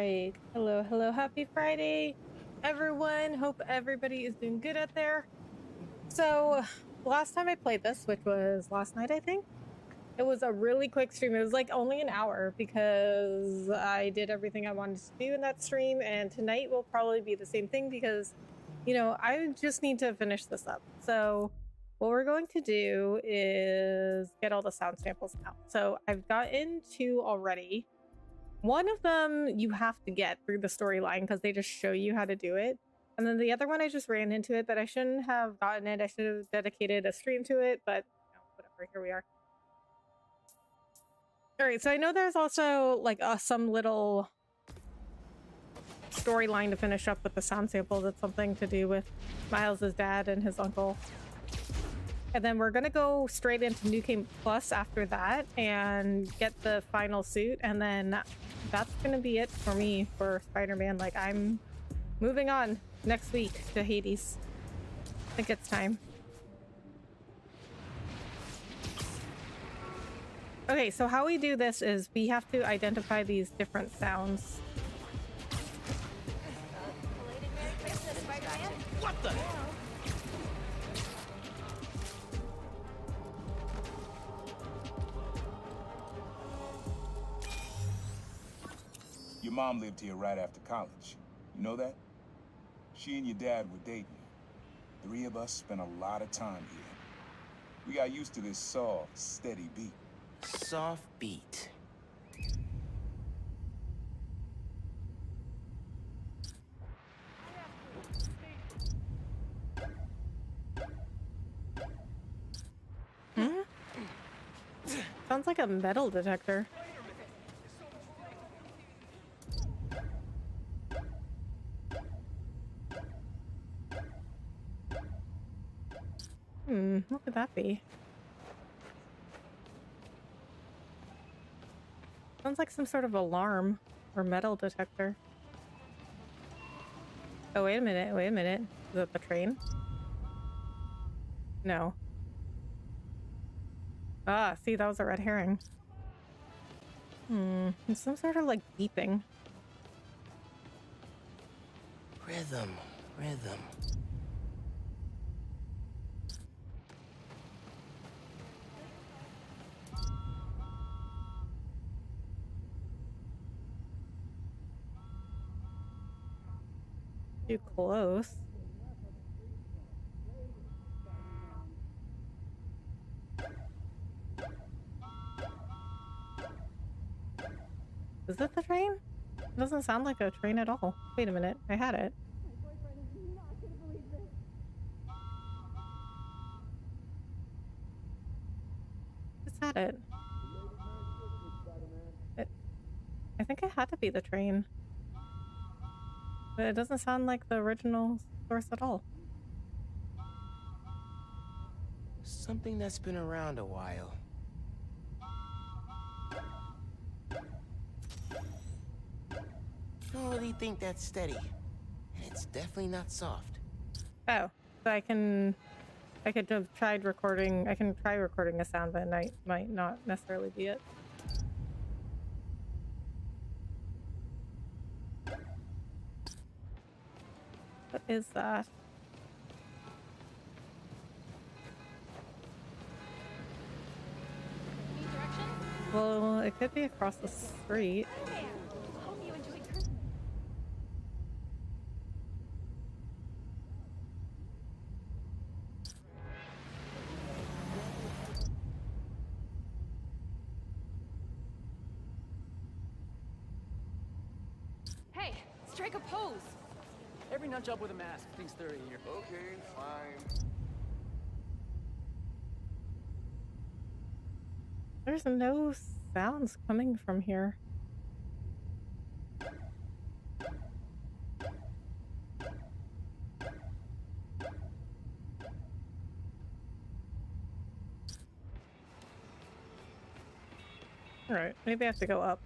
right. Hello, hello. Happy Friday, everyone. Hope everybody is doing good out there. So, last time I played this, which was last night, I think, it was a really quick stream. It was like only an hour because I did everything I wanted to do in that stream. And tonight will probably be the same thing because, I just need to finish this up. So, what we're going to do is get all the sound samples out. So, I've gotten 2 already. One of them you have to get through the storyline because they just show you how to do it. And then the other one I just ran into it, but I shouldn't have gotten it. I should have dedicated a stream to it, but whatever, here we are. All right, so I know there's also like some little storyline to finish up with the sound samples. It's something to do with Miles' dad and his uncle. And then we're gonna go straight into New Game Plus after that and get the final suit, and then that's gonna be it for me for Spider-Man. Like, I'm moving on next week to Hades. I think it's time. Okay, so how we do this is we have to identify these different sounds. What the? Your mom lived here right after college. You know that? She and your dad were dating. 3 of us spent a lot of time here. We got used to this soft, steady beat. Soft beat. Sounds like a metal detector. What could that be? Sounds like some sort of alarm or metal detector. Oh, wait a minute, wait a minute. Is it the train? No. Ah, see, that was a red herring. It's some sort of like beeping. Rhythm, rhythm. Too close. Is it the train? It doesn't sound like a train at all. Wait a minute, I had it. Just had it. I think it had to be the train. But it doesn't sound like the original source at all. Something that's been around a while. Don't really think that's steady. And it's definitely not soft. Oh, so I could have tried recording. I can try recording a sound, but it might not necessarily be it. What is that? Well, it could be across the street. Hey, strike a pose! Every nut job with a mask thinks they're a hero. Okay, fine. There's no sounds coming from here. All right, maybe I have to go up.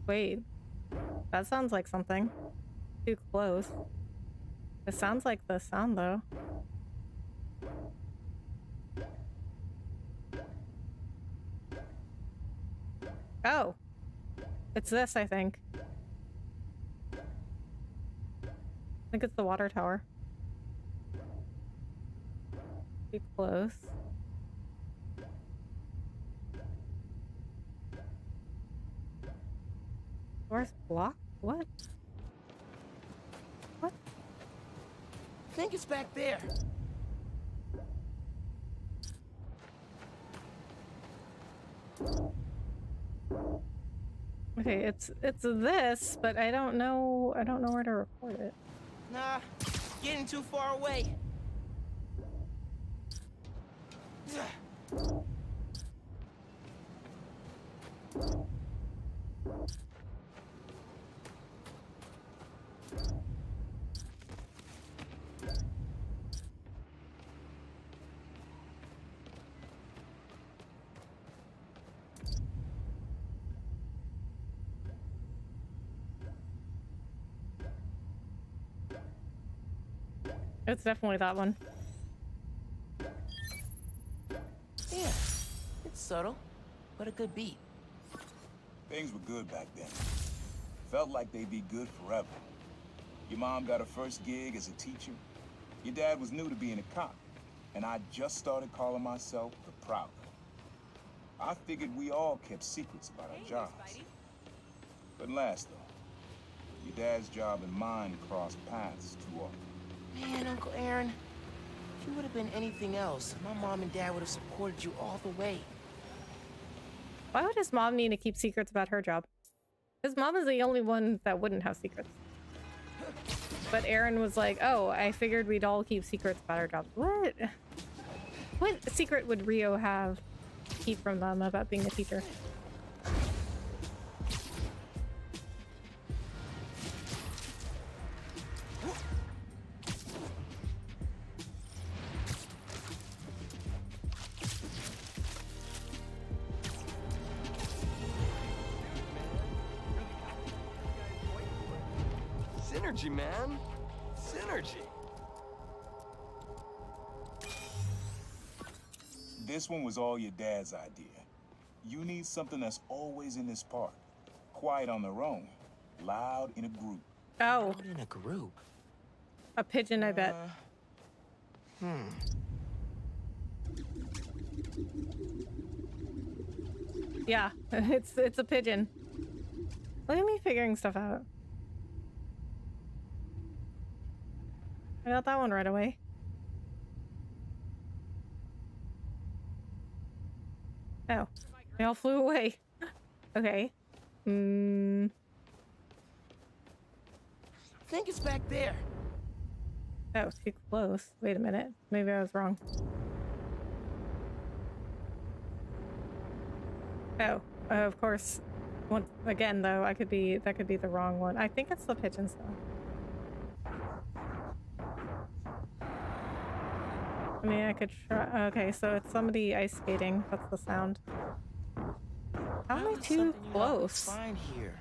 Wait, that sounds like something. Too close. It sounds like the sound though. Oh. It's this, I think. I think it's the water tower. Too close. Door's blocked? What? What? I think it's back there. Okay, it's this, but I don't know where to record it. Nah, getting too far away. It's definitely that one. Yeah, it's subtle, but a good beat. Things were good back then. Felt like they'd be good forever. Your mom got her first gig as a teacher. Your dad was new to being a cop. And I just started calling myself the Prowler. I figured we all kept secrets about our jobs. Couldn't last, though. Your dad's job and mine crossed paths too often. Man, Uncle Aaron, if you would have been anything else, my mom and dad would have supported you all the way. Why would his mom need to keep secrets about her job? His mom is the only one that wouldn't have secrets. But Aaron was like, oh, I figured we'd all keep secrets about our jobs. What? What secret would Rio have to keep from them about being a teacher? Synergy, man. Synergy. This one was all your dad's idea. You need something that's always in this park. Quiet on their own. Loud in a group. Oh, Out in a group. a pigeon, I bet. Yeah, it's a pigeon. Look at me figuring stuff out. I got that one right away. Oh, they all flew away. Okay. I think it's back there. That was too close. Wait a minute. Maybe I was wrong. Oh, of course. Once again, though, that could be the wrong one. I think it's the pigeons, though. I mean, I could try. Okay, so it's somebody ice skating. That's the sound. How am I Probably too something you often close? find here,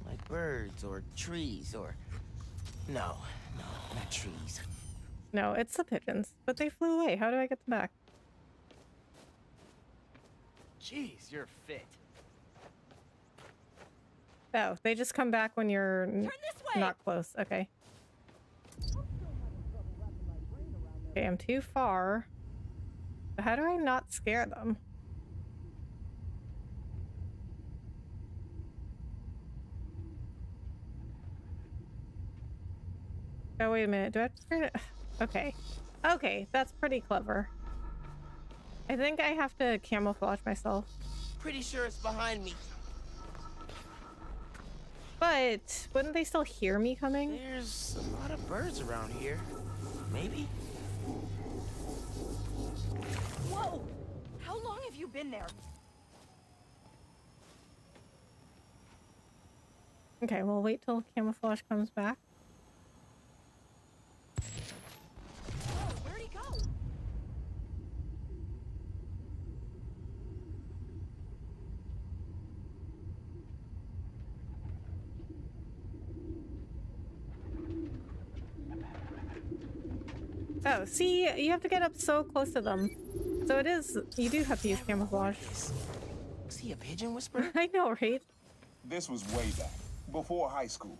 like birds or trees or no, not trees. No, it's the pigeons, but they flew away. How do I get them back? Jeez, you're fit. Oh, they just come back when you're Turn this way! not close. Okay. Okay, I'm too far. But how do I not scare them? Oh, wait a minute. Do I have to turn it? Okay. Okay, that's pretty clever. I think I have to camouflage myself. Pretty sure it's behind me. But wouldn't they still hear me coming? There's a lot of birds around here. Maybe? Whoa! How long have you been there? Okay, we'll wait till camouflage comes back. Whoa, where'd he go? Oh, see, you have to get up so close to them. So it is, you do have to use camouflage. Was he a pigeon whisperer? I know, right? This was way back, before high school.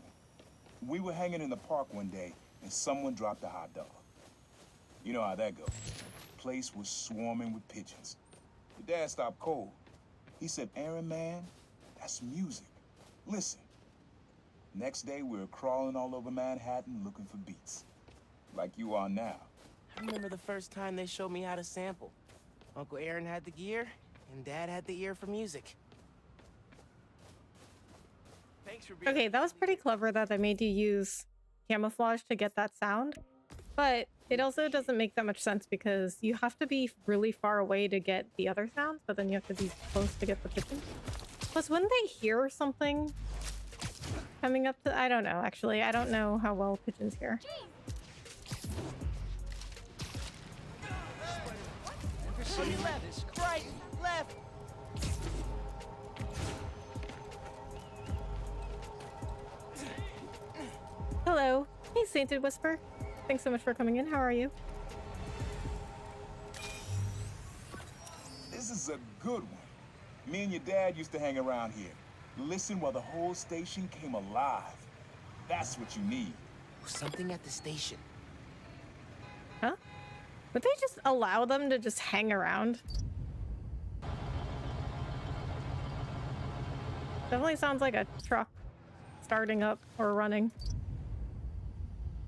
We were hanging in the park one day, and someone dropped a hot dog. You know how that goes. Place was swarming with pigeons. Your dad stopped cold. He said, Aaron, man, that's music. Listen. Next day, we were crawling all over Manhattan looking for beats. Like you are now. I remember the first time they showed me how to sample. Uncle Aaron had the gear, and Dad had the ear for music. Thanks for being Okay, that was pretty clever that they made you use camouflage to get that sound. But it also doesn't make that much sense because you have to be really far away to get the other sounds, but then you have to be close to get the pigeons. Plus, wouldn't they hear something coming up to... I don't know, actually. I don't know how well pigeons hear. Left, right, left. Hello. Hey, Sainted Whisper. Thanks so much for coming in. How are you? This is a good one. Me and your dad used to hang around here. Listen while the whole station came alive. That's what you need. Something at the station. Huh? Would they just allow them to just hang around? Definitely sounds like a truck starting up or running.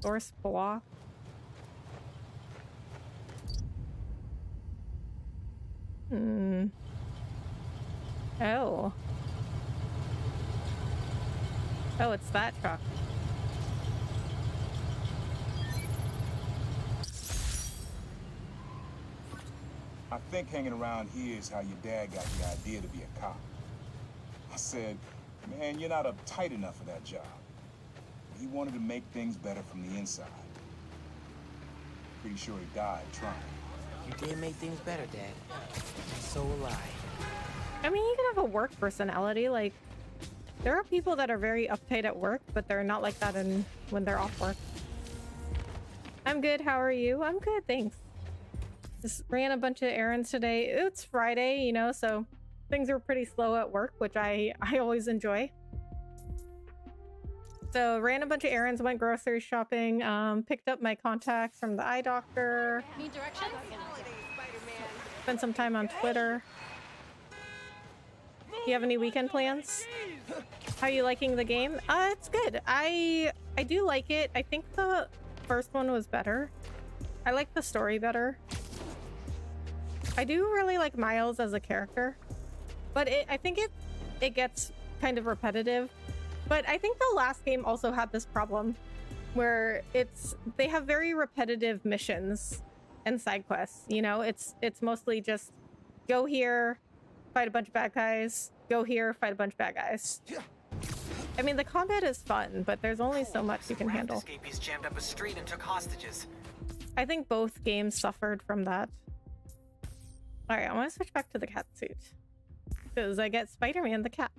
Source block. Oh. Oh, it's that truck. I think hanging around here is how your dad got the idea to be a cop. I said, man, you're not uptight enough for that job. He wanted to make things better from the inside. Pretty sure he died trying. You did make things better, Dad. And so will I. I mean, you can have a work personality. Like, there are people that are very uptight at work, but they're not like that when they're off work. I'm good. How are you? I'm good, thanks. Just ran a bunch of errands today. It's Friday, you know, so things are pretty slow at work, which I always enjoy. So ran a bunch of errands, went grocery shopping, picked up my contacts from the eye doctor. Need directions? Spent some time on Twitter. Do you have any weekend plans? How are you liking the game? It's good. I do like it. I think the first one was better. I like the story better. I do really like Miles as a character, but I think it gets kind of repetitive. But I think the last game also had this problem where they have very repetitive missions and side quests. You know, it's mostly just go here, fight a bunch of bad guys, go here, fight a bunch of bad guys. I mean, the combat is fun, but there's only so much you can handle. Escapees jammed up a street and took hostages. I think both games suffered from that. All right, I want to switch back to the cat suit because I get Spider-Man the cat.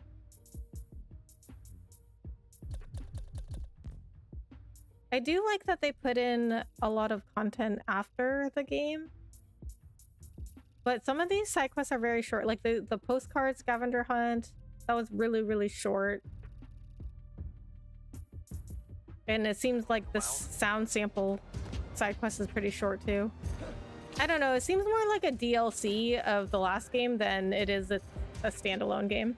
I do like that they put in a lot of content after the game, but some of these side quests are very short. Like the postcard scavenger hunt, that was really short. And it seems like this sound sample side quest is pretty short too. I don't know, it seems more like a DLC of the last game than it is a standalone game.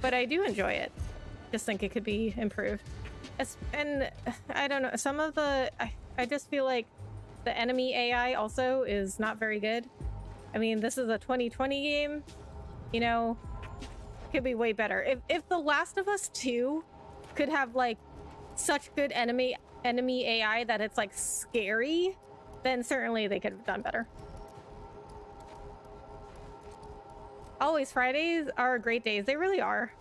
But I do enjoy it. Just think it could be improved. And I don't know, some of the... I just feel like the enemy AI also is not very good. I mean, this is a 2020 game. You know, could be way better. If The Last of Us 2 could have, like, such good enemy AI that it's, like, scary, then certainly they could have done better. Always, Fridays are great days. They really are.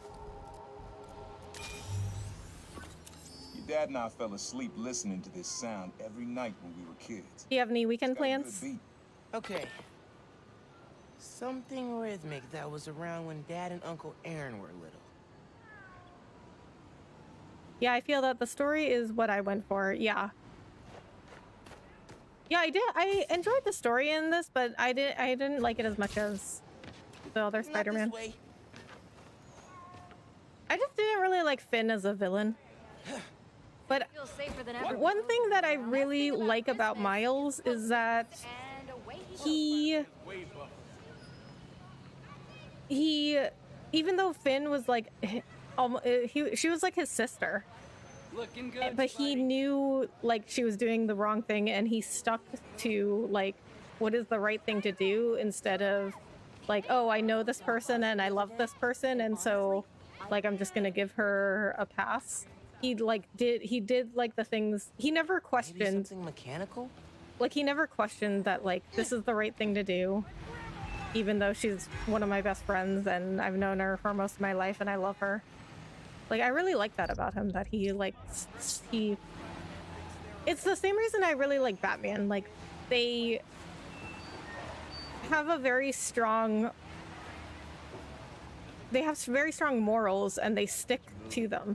Your dad and I fell asleep listening to this sound every night when we were kids. Do you have any weekend It's got a good plans? beat. Okay. Something rhythmic that was around when Dad and Uncle Aaron were little. Yeah, I feel that the story is what I went for. Yeah. Yeah, I did. I enjoyed the story in this, but I didn't like it as much as the other Not this Spider-Man. way. I just didn't really like Finn as a villain. But Feel safer than ever. one thing that I really like about Miles is that And away he even though Finn was like she was like his sister, Looking good. but he knew like she was doing the wrong thing, and he stuck to like what is the right thing to do instead of like, oh, I know this person and I love this person, and so like I'm just gonna give her a pass. He did like the things he never Maybe questioned. something mechanical? Like he never questioned that like this is the right thing to do, even though she's one of my best friends and I've known her for most of my life and I love her. Like I really like that about him, that he like it's the same reason I really like Batman. Like they have very strong morals and they stick to them.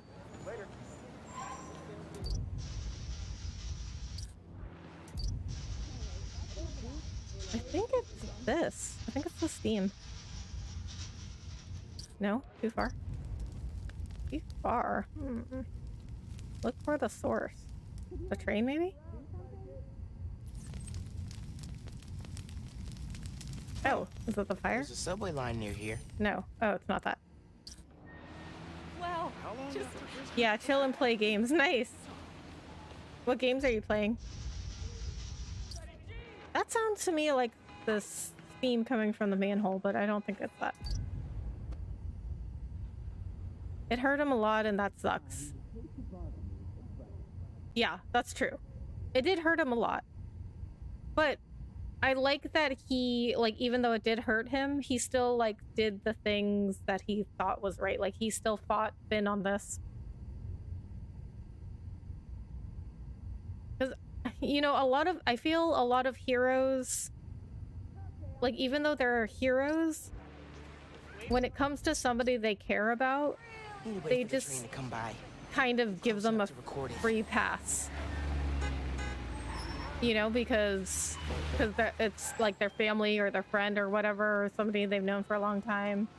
I think it's this. I think it's the Steam. No? Too far? Too far. Look for the source. The train, maybe? Oh, is it the fire? There's a subway line near here. No. Oh, it's not that. Wow. Just Yeah, chill and play games. Nice. What games are you playing? That sounds to me like this theme coming from the manhole, but I don't think it's that. It hurt him a lot and that sucks. Yeah, that's true. It did hurt him a lot. But I like that he, like, even though it did hurt him, he still, like, did the things that he thought was right. Like, he still fought Finn on this. Because, you know, I feel a lot of heroes, like, even though they're heroes, when it comes to somebody they care about, Need to wait they for the just train to come by. kind of give them a to record it. free pass. You know, because it's like their family or their friend or whatever, or somebody they've known for a long time.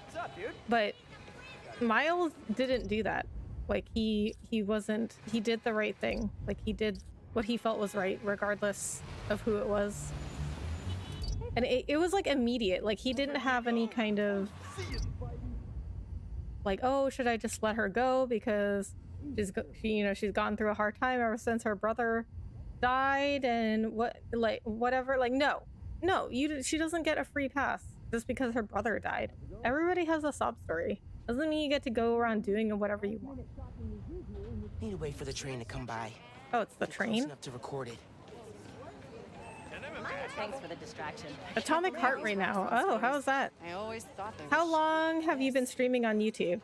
What's up, dude? But Miles didn't do that. Like he did the right thing. Like he did what he felt was right, regardless of who it was. And it was like immediate. Like he didn't have any kind of like, oh, should I just let her go because she's gone through a hard time ever since her brother died and whatever. Like no, she doesn't get a free pass just because her brother died. Everybody has a sob story. Doesn't mean you get to go around doing whatever you want. Need to wait for the train to come by. Oh, it's the Close train. enough to record it. Thanks for the distraction. Atomic Heart right now. Oh, how is that? I always thought there How long have you been streaming on YouTube?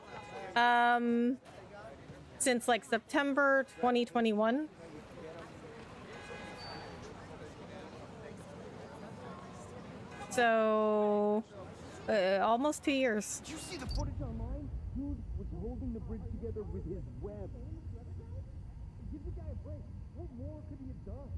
Since like September 2021. So, almost 2 years. Did you see the footage online? Dude was holding the bridge together with his web. Give the guy a break. What more could he have done?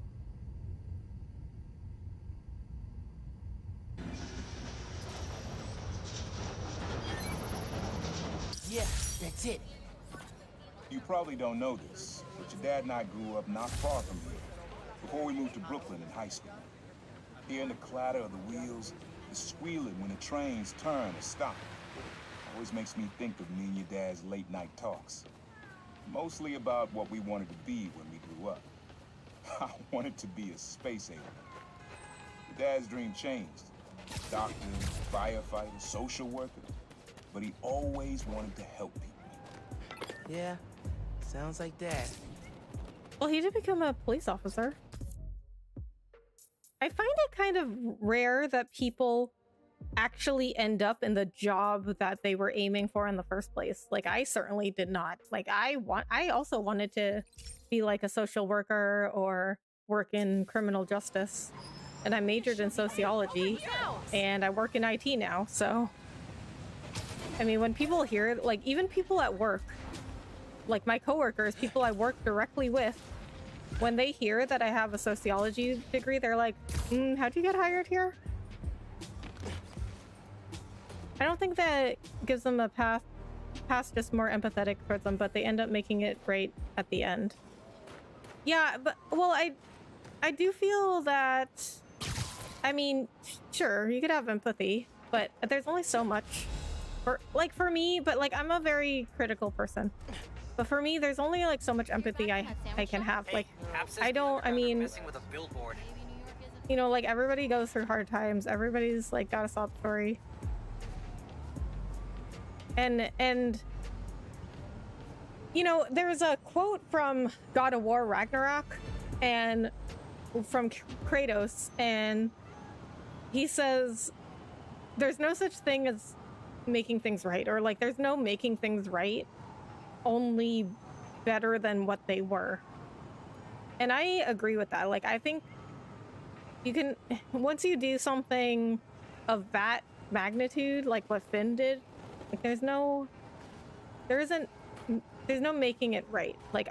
Yeah, that's it. You probably don't know this, but your dad and I grew up not far from here, before we moved to Brooklyn in high school. Hearing the clatter of the wheels, the squealing when the trains turn or stop, always makes me think of me and your dad's late night talks. Mostly about what we wanted to be when we grew up. I wanted to be a space alien. Your dad's dream changed. Doctor, firefighter, social worker. But he always wanted to help people. Yeah, sounds like Dad. Well, he did become a police officer. I find it kind of rare that people actually end up in the job that they were aiming for in the first place. Like, I certainly did not. Like, I also wanted to be like a social worker or work in criminal justice. And I majored in sociology and I work in IT now, so I mean, when people hear, like, even people at work, like my coworkers, people I work directly with, when they hear that I have a sociology degree, they're like, how'd you get hired here? I don't think that gives them a path past just more empathetic towards them, but they end up making it right at the end. Yeah, but well, I do feel that, I mean, sure, you could have empathy, but there's only so much for me, but like I'm a very critical person. But for me, there's only like so much empathy I can have. Like I mean, Messing with a billboard. you know, like everybody goes through hard times. Everybody's like got a sob story. And you know, there's a quote from God of War Ragnarok and from Kratos, and he says there's no such thing as making things right, or like there's no making things right, only better than what they were. And I agree with that. Like I think you can, once you do something of that magnitude, like what Finn did, like there's no making it right. Like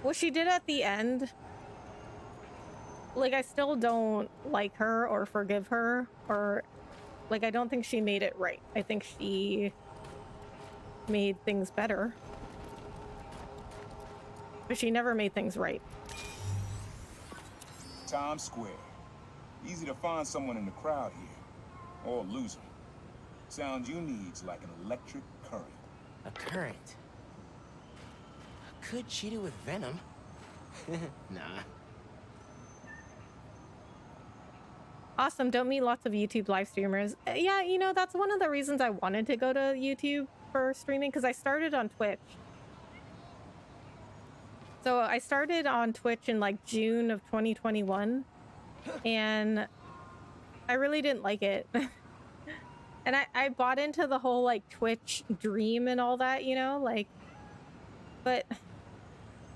what she did at the end, like I still don't like her or forgive her, or like I don't think she made it right. I think she made things better, but she never made things right. Times Square. Easy to find someone in the crowd here, or lose them. Sound you need's like an electric current. A current? Could cheat it with venom. Nah. Awesome. Don't meet lots of YouTube live streamers. Yeah, you know, that's one of the reasons I wanted to go to YouTube for streaming, because I started on Twitch. So I started on Twitch in like June of 2021, and I really didn't like it. And I bought into the whole like Twitch dream and all that, you know, like, but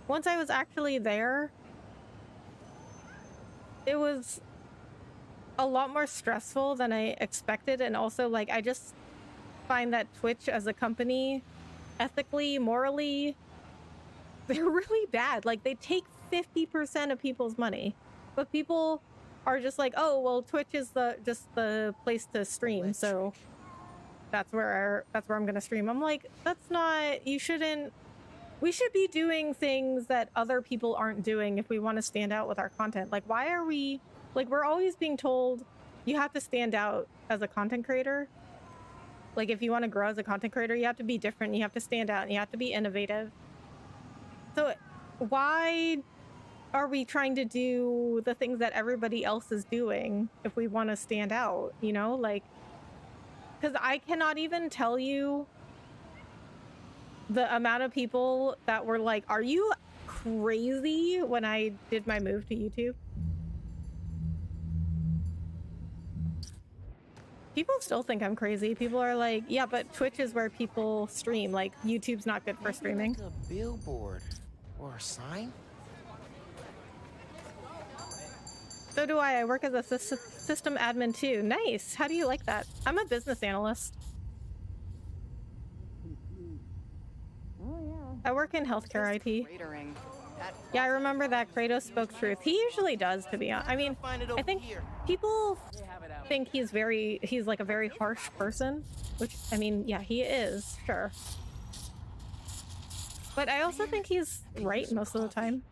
once I was actually there, it was a lot more stressful than I expected. And also like, I just find that Twitch as a company, ethically, morally, they're really bad. Like they take 50% of people's money, but people are just like, oh, well, Twitch is just the place to stream. So that's where I'm going to stream. I'm like, that's not, we should be doing things that other people aren't doing if we want to stand out with our content. Like, why are we, like, we're always being told you have to stand out as a content creator. Like, if you want to grow as a content creator, you have to be different. You have to stand out and you have to be innovative. So why are we trying to do the things that everybody else is doing if we want to stand out, you know? Like, because I cannot even tell you the amount of people that were like, are you crazy, when I did my move to YouTube? People still think I'm crazy. People are like, yeah, but Twitch is where people stream. Like, YouTube's not good for streaming. Like a billboard or a sign? So do I. I work as a system admin too. Nice. How do you like that? I'm a business analyst. I work in healthcare IT. Yeah, I remember that. Kratos spoke truth. He usually does, to be honest. I mean, I think people think he's like a very harsh person, which, I mean, yeah, he is, sure. But I also think he's right most of the time.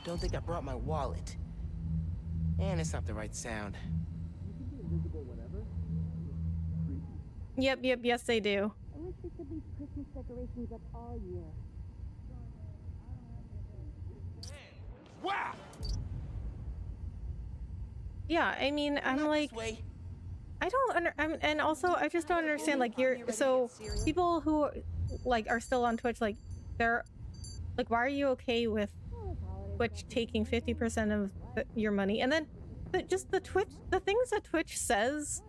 Don't think I brought my wallet. And it's not the right sound. Yep, yes they do. I wish we could leave Christmas decorations up all year. Wow! Yeah, I mean, I'm like, I don't and also I just don't understand, like, so people who like are still on Twitch, like, they're like, why are you okay with Twitch taking 50% of your money? And then just the things that Twitch says,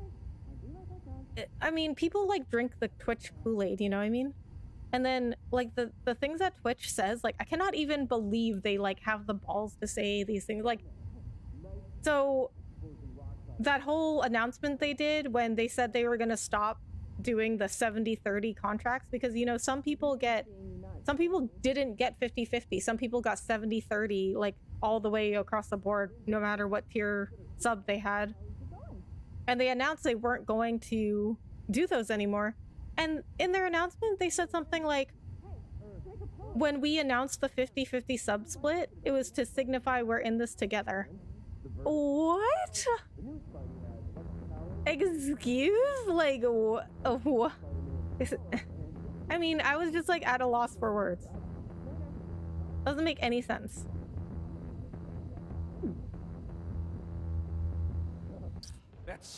I mean, people like drink the Twitch Kool-Aid, you know what I mean? And then like the things that Twitch says, like, I cannot even believe they like have the balls to say these things. Like, so that whole announcement they did when they said they were going to stop doing the 70-30 contracts, because, you know, some people didn't get 50-50. Some people got 70-30, like all the way across the board, no matter what tier sub they had. and they announced they weren't going to do those anymore. And in their announcement, they said something like, when we announced the 50-50 sub split, it was to signify we're in this together. What? Excuse? Like, what? I mean, I was just like at a loss for words. Doesn't make any sense.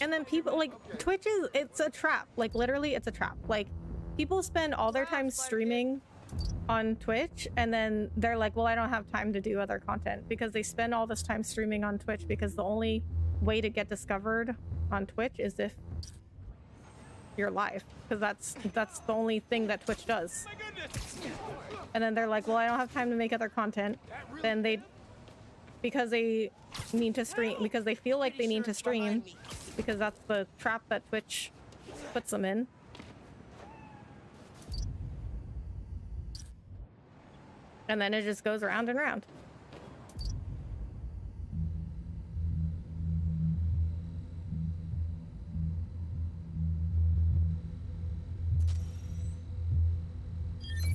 And then people, like, Twitch is, it's a trap. Like, literally, it's a trap. Like, people spend all their time streaming on Twitch, and then they're like, well, I don't have time to do other content, because they spend all this time streaming on Twitch, because the only way to get discovered on Twitch is if you're live, because that's the only thing that Twitch does. And then they're like, well, I don't have time to make other content. Then they, because they need to stream, because they feel like they need to stream, because that's the trap that Twitch puts them in. And then it just goes round and round.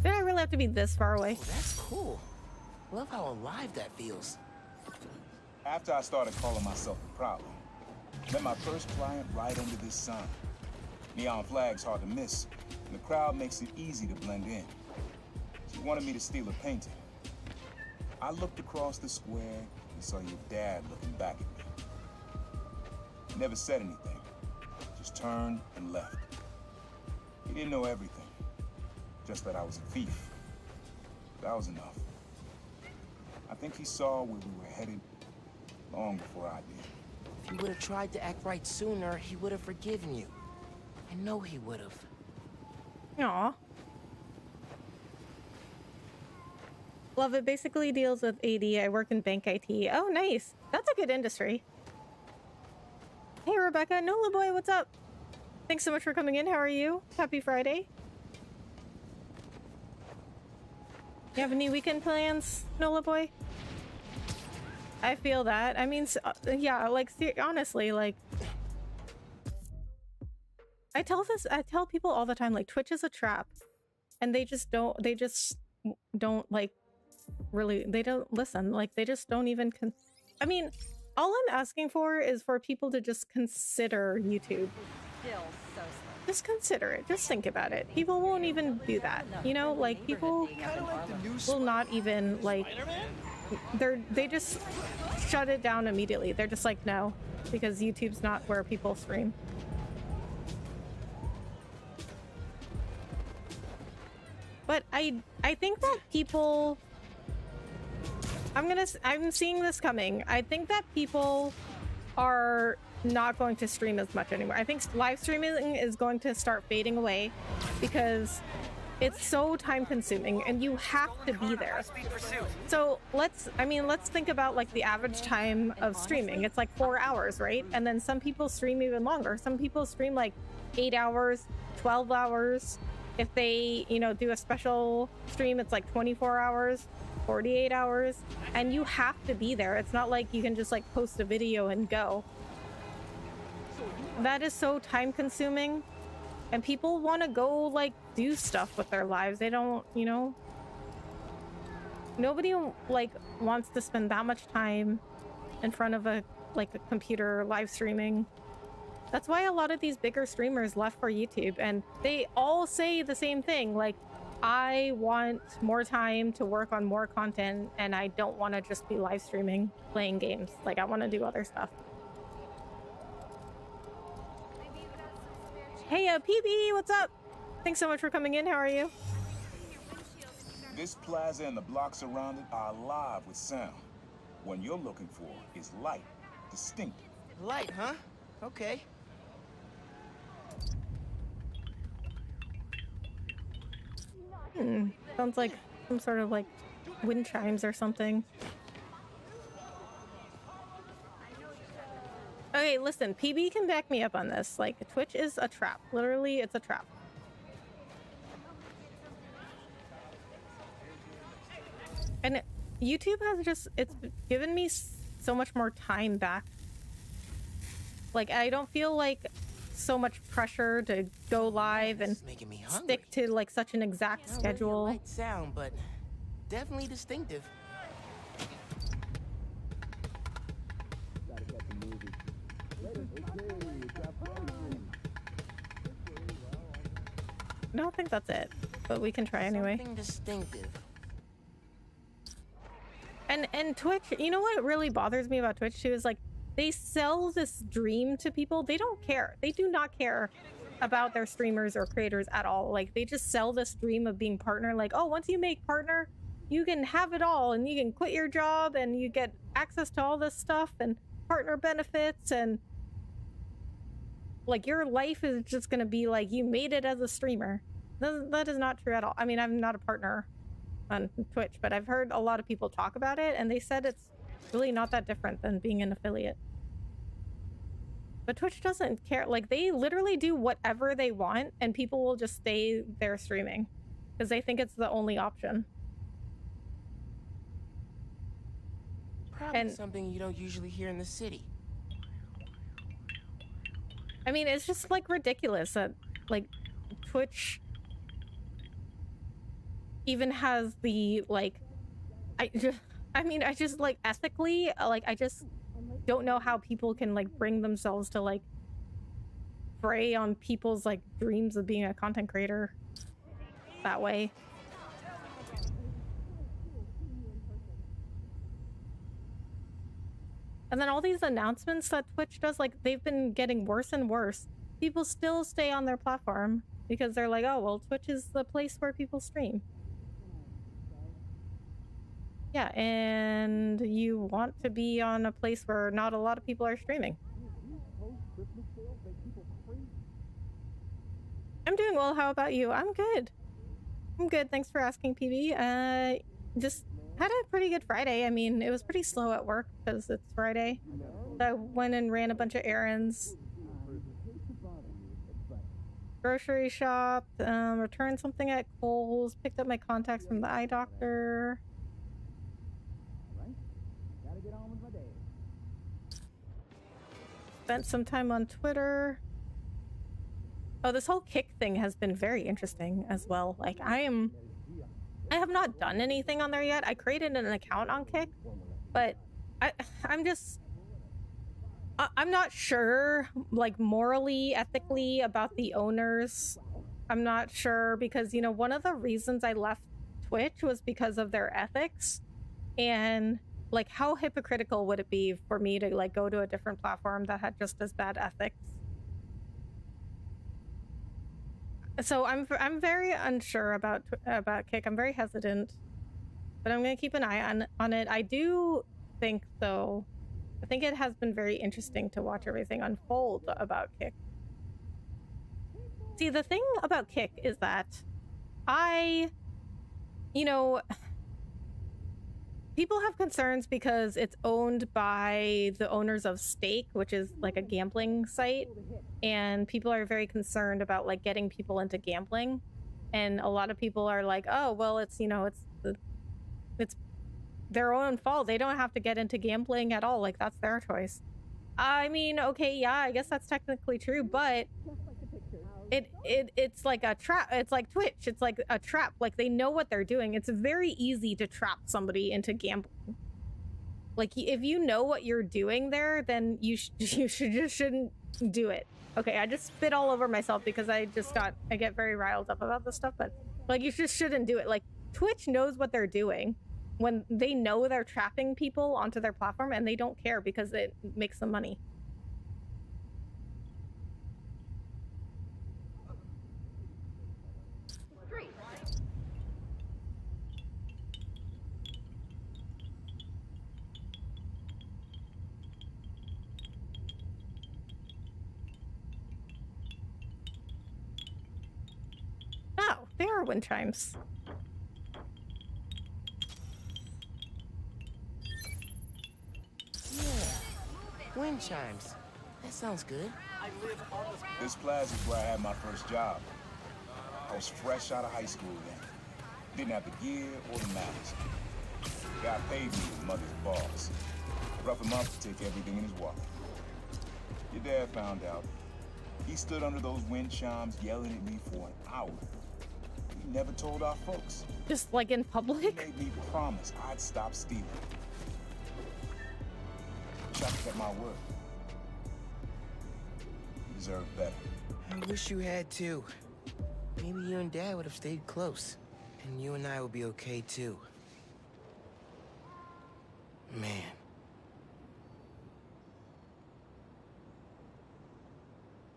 Did I really have to be this far away? Oh, that's cool. Love how alive that feels. After I started calling myself a problem, met my first client right under this sign. Neon flag's hard to miss, and the crowd makes it easy to blend in. She wanted me to steal a painting. I looked across the square and saw your dad looking back at me. He never said anything, just turned and left. He didn't know everything, just that I was a thief. That was enough. I think he saw where we were headed long before I did. If you would have tried to act right sooner, he would have forgiven you. I know he would have. Aw. Love it. Basically deals with AD. I work in bank IT. Oh, nice. That's a good industry. Hey, Rebecca. Nola boy, what's up? Thanks so much for coming in. How are you? Happy Friday. You have any weekend plans, Nola boy? I feel that. I mean, yeah, like, honestly, like, I tell people all the time, like, Twitch is a trap, and they just don't like, really, they don't listen. Like, they just don't even I mean, all I'm asking for is for people to just consider YouTube. Still so slow. Just consider it. Just think about it. People won't even do that. You know, like, people will not even, like, they just shut it down immediately. They're just like, no, because YouTube's not where people stream. But I think that people, I'm seeing this coming. I think that people are not going to stream as much anymore. I think live streaming is going to start fading away because it's so time consuming and you have to be there. So let's think about, like, the average time of streaming. It's like 4 hours, right? And then some people stream even longer. Some people stream like 8 hours, 12 hours. If they, you know, do a special stream, it's like 24 hours, 48 hours, and you have to be there. It's not like you can just, like, post a video and go. That is so time consuming, and people want to go, like, do stuff with their lives. They don't, you know, nobody, like, wants to spend that much time in front of a computer live streaming. That's why a lot of these bigger streamers left for YouTube, and they all say the same thing, like, I want more time to work on more content, and I don't want to just be live streaming, playing games. Like, I want to do other stuff. Hey, PB, what's up? Thanks so much for coming in. How are you? This plaza and the blocks around it are alive with sound. What you're looking for is light, distinct. Light, huh? Okay. Sounds like some sort of, like, wind chimes or something. Okay, listen, PB can back me up on this. Like, Twitch is a trap. Literally, it's a trap. And YouTube has just, it's given me so much more time back Like, I don't feel like so much pressure to go live and This is making me hungry. stick to like such an exact Not really a schedule. light sound, but definitely distinctive. Gotta catch a movie. Later. Okay, it's our party. I don't think that's it, but we can try anyway. Something distinctive. And Twitch, you know what really bothers me about Twitch too is like they sell this dream to people. They don't care. They do not care about their streamers or creators at all. Like they just sell this dream of being partner. Like, oh, once you make partner, you can have it all and you can quit your job and you get access to all this stuff and partner benefits and like your life is just gonna be like you made it as a streamer. That is not true at all. I mean, I'm not a partner on Twitch, but I've heard a lot of people talk about it and they said it's really not that different than being an affiliate. But Twitch doesn't care. Like they literally do whatever they want and people will just stay there streaming because they think it's the only option. Probably And- something you don't usually hear in the city. I mean, it's just like ridiculous that like Twitch even has the like I just like ethically like I just don't know how people can like bring themselves to like prey on people's like dreams of being a content creator that way. And then all these announcements that Twitch does, like they've been getting worse and worse. People still stay on their platform because they're like, oh, well, Twitch is the place where people stream. Yeah, and you want to be on a place where not a lot of people are streaming. Christmas sales make people crazy. I'm doing well. How about you? I'm good. I'm good. Thanks for asking, PB. Just had a pretty good Friday. I mean, it was pretty slow at work because it's Friday. So I went and ran a bunch of errands. Grocery shopped, returned something at Kohl's, picked up my contacts from the eye doctor. Gotta get on with my day. Spent some time on Twitter. Oh, this whole Kick thing has been very interesting as well. Like, I have not done anything on there yet. I created an account on Kick, but I'm not sure, like, morally, ethically about the owners. I'm not sure because, you know, one of the reasons I left Twitch was because of their ethics. And, like, how hypocritical would it be for me to, like, go to a different platform that had just as bad ethics? So I'm very unsure about Kick. I'm very hesitant, but I'm gonna keep an eye on it. I do think, though, I think it has been very interesting to watch everything unfold about Kick. See, the thing about Kick is that you know, people have concerns because it's owned by the owners of Stake, which is like a gambling site, and people are very concerned about like getting people into gambling. And a lot of people are like, oh, well, it's, you know, it's their own fault. They don't have to get into gambling at all. Like, that's their choice. I mean, okay, yeah, I guess that's technically true, but it's like a trap. It's like Twitch. It's like a trap. Like, they know what they're doing. It's very easy to trap somebody into gambling. Like, if you know what you're doing there, then you shouldn't do it. Okay, I just spit all over myself because I get very riled up about this stuff, but like, you just shouldn't do it. Like, Twitch knows what they're doing when they know they're trapping people onto their platform, and they don't care because it makes them money. Oh, they are wind chimes. Yeah, wind chimes. That sounds good. This plaza is where I had my first job. I was fresh out of high school then. Didn't have the gear or the manners. Guy paid me with mother's balls. Rough him up to take everything in his wallet. Your dad found out. He stood under those wind chimes yelling at me for an hour. He never told our folks. Just like in He public? made me promise I'd stop stealing. Chuck kept my word. You deserve better. I wish you had too. Maybe you and Dad would have stayed close. And you and I would be okay too. Man.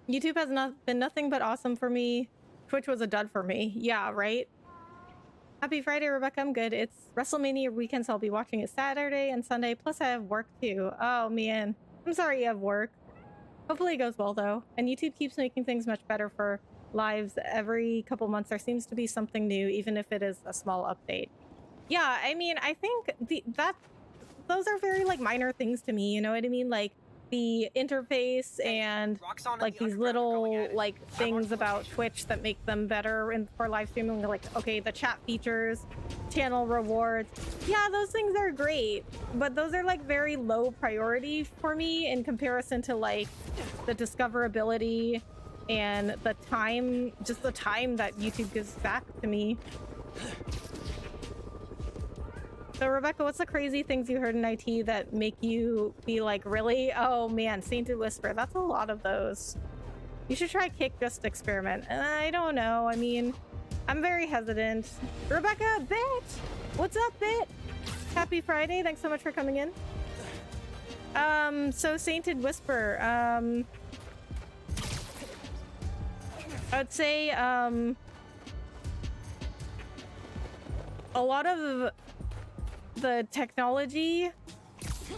YouTube has been nothing but awesome for me. Twitch was a dud for me. Yeah, right? Happy Friday, Rebecca. I'm good. It's WrestleMania weekend, so I'll be watching it Saturday and Sunday. Plus, I have work too. Oh, man. I'm sorry you have work. Hopefully it goes well, though. And YouTube keeps making things much better for lives. Every couple months, there seems to be something new, even if it is a small update. Yeah, I mean, I think those are very, like, minor things to me. You know what I mean? Like, the interface and like these little like things about Twitch that make them better for live streaming, like okay, the chat features, channel rewards, yeah, those things are great, but those are like very low priority for me in comparison to like the discoverability and the time, just the time that YouTube gives back to me. So Rebecca, what's the crazy things you heard in IT that make you be like, really? Oh man, Sainted Whisper, that's a lot of those. You should try Kick Just Experiment. I don't know, I mean, I'm very hesitant. Rebecca, Bit! What's up, Bit? Happy Friday, thanks so much for coming in. So Sainted Whisper, I would say, a lot of the technology,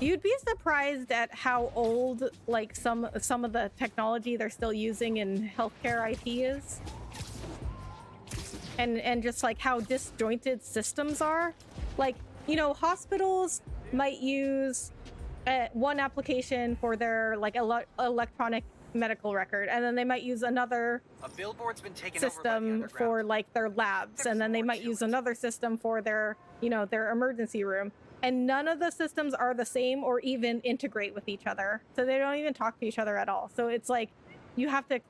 you'd be surprised at how old like some of the technology they're still using in healthcare IT is, and just like how disjointed systems are. Like, you know, hospitals might use one application for their like electronic medical record, and then they might use another system for like their labs, and then they might use another system for their, you know, their emergency room, and none of the systems are the same or even integrate with each other, so they don't even talk to each other at all. So it's like you have to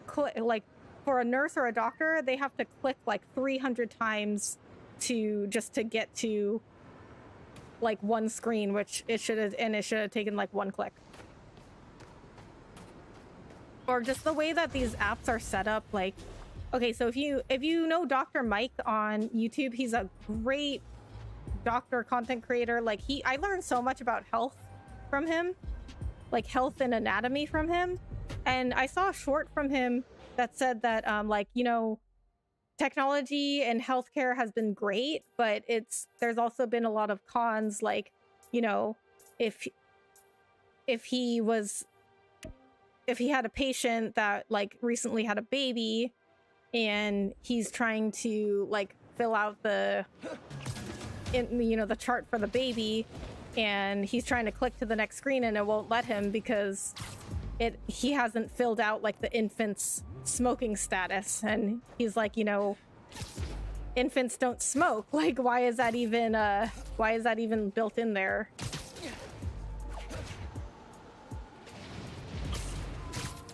click, like for a nurse or a doctor, they have to click like 300 times to get to like one screen, which it should have taken like one click. Or just the way that these apps are set up, like, okay, so if you know Dr. Mike on YouTube, he's a great doctor content creator. Like I learned so much about health from him, like health and anatomy from him. And I saw a short from him that said that, like, you know, technology and healthcare has been great, but there's also been a lot of cons. Like, you know, if he had a patient that like recently had a baby and he's trying to like fill out the chart for the baby, and he's trying to click to the next screen and it won't let him because he hasn't filled out like the infant's smoking status, and he's like, you know, infants don't smoke, like why is that even built in there?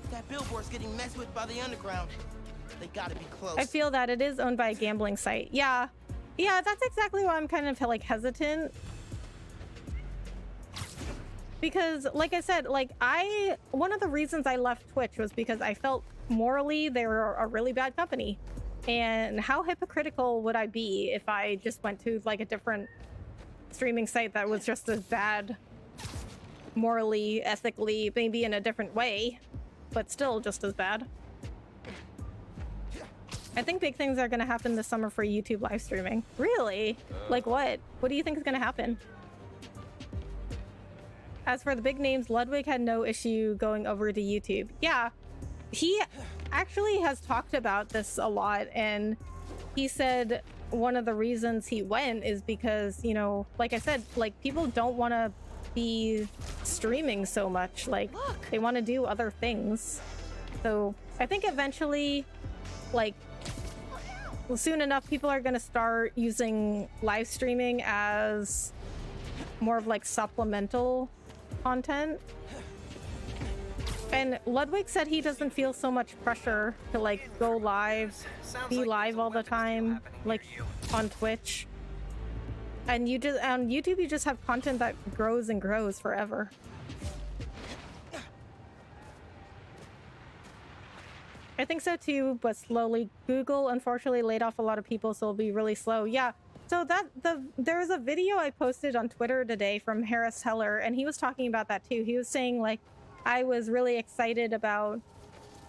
That billboard's getting messed with by the underground. They gotta be close. I feel that it is owned by a gambling site. Yeah, that's exactly why I'm kind of like hesitant. Because like I said, like one of the reasons I left Twitch was because I felt morally they were a really bad company. And how hypocritical would I be if I just went to like a different streaming site that was just as bad morally, ethically, maybe in a different way, but still just as bad. I think big things are going to happen this summer for YouTube live streaming. Really? Like what? What do you think is going to happen? As for the big names, Ludwig had no issue going over to YouTube. Yeah, he actually has talked about this a lot, and he said one of the reasons he went is because, you know, like I said, like people don't want to be streaming so much. Like they want to do other things. So I think eventually, like soon enough, people are going to start using live streaming as more of like supplemental content. And Ludwig said he doesn't feel so much pressure to like go live, be live all the time, like on Twitch. And you just on YouTube, you just have content that grows and grows forever. I think so too, but slowly. Google unfortunately laid off a lot of people, so it'll be really slow. Yeah. So there was a video I posted on Twitter today from Harris Heller, and he was talking about that too. He was saying like, I was really excited about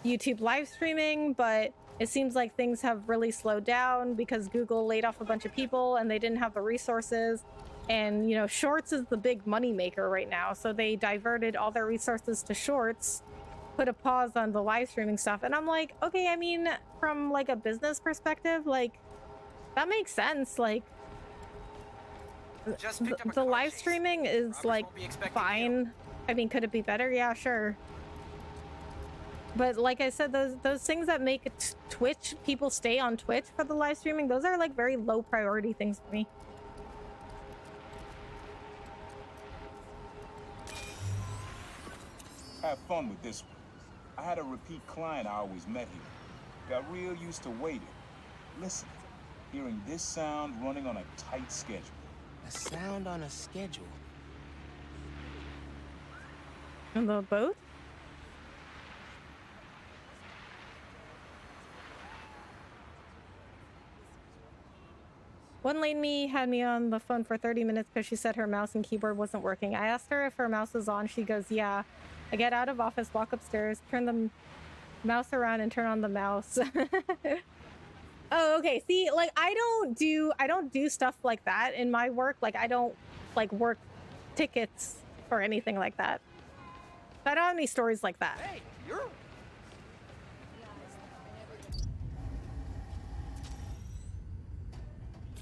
YouTube live streaming, but it seems like things have really slowed down because Google laid off a bunch of people and they didn't have the resources. And, you know, Shorts is the big money maker right now. So they diverted all their resources to Shorts, put a pause on the live streaming stuff. And I'm like, okay, I mean, from like a business perspective, like that makes sense. Like the live streaming is like fine. I mean, could it be better? Yeah, sure. But like I said, those things that make Twitch, people stay on Twitch for the live streaming, those are like very low priority things for me. Have fun with this one. I had a repeat client I always met here. Got real used to waiting. Listen, hearing this sound running on a tight schedule. A sound on a schedule. And the boat? One lady had me on the phone for 30 minutes because she said her mouse and keyboard wasn't working. I asked her if her mouse was on. She goes, yeah. I get out of office, walk upstairs, turn the mouse around and turn on the mouse. Oh, okay. See, like I don't do stuff like that in my work. Like I don't like work tickets or anything like that. I don't have any stories like that. Hey, you're...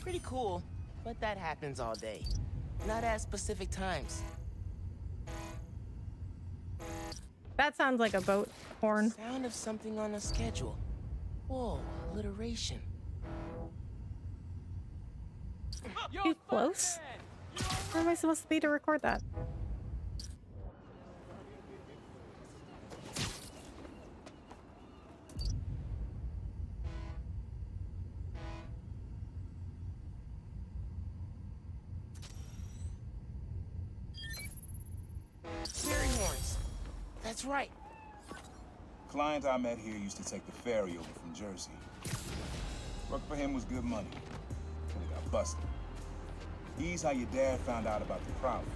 Pretty cool, but that happens all day. Not at specific times. That sounds like a boat horn. Sound of something on a schedule. Whoa, alliteration. Too close? Where am I supposed to be to record that? Ferry horns. That's right. Client I met here used to take the ferry over from Jersey. Work for him was good money. But he got busted. He's how your dad found out about the problem.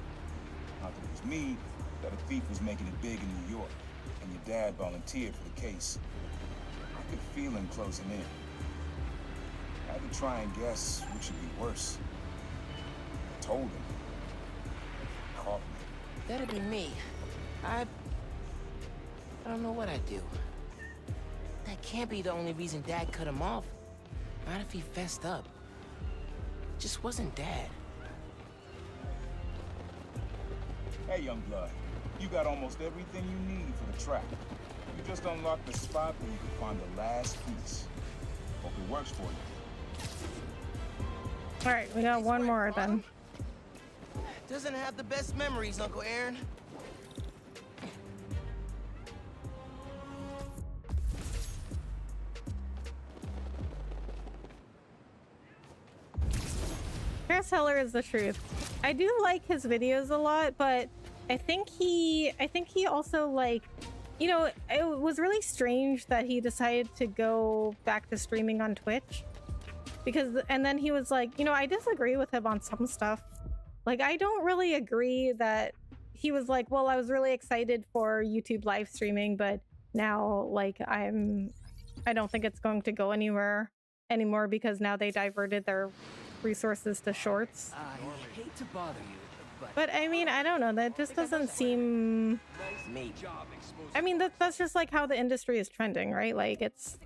Not that it was me, that a thief was making it big in New York, and your dad volunteered for the case. I could feel him closing in. I had to try and guess which should be worse. I told him. He caught me. That'd be me. I don't know what I'd do. That can't be the only reason Dad cut him off. Not if he fessed up. It just wasn't Dad. Hey, young blood. You got almost everything you need for the trap. You just unlocked the spot where you can find the last piece. Hope it works for you. Alright, we got one more then. Doesn't have the best memories, Uncle Aaron. Harris Heller is the truth. I do like his videos a lot, but I think he also like, you know, it was really strange that he decided to go back to streaming on Twitch because, and then he was like, you know, I disagree with him on some stuff. Like, I don't really agree that he was like, well, I was really excited for YouTube live streaming, but now like I don't think it's going to go anywhere anymore because now they diverted their resources to Shorts. I hate to bother you, But I mean, I don't know, that just doesn't seem... Maybe. I mean, that's just like how the industry is trending, right? Like it's...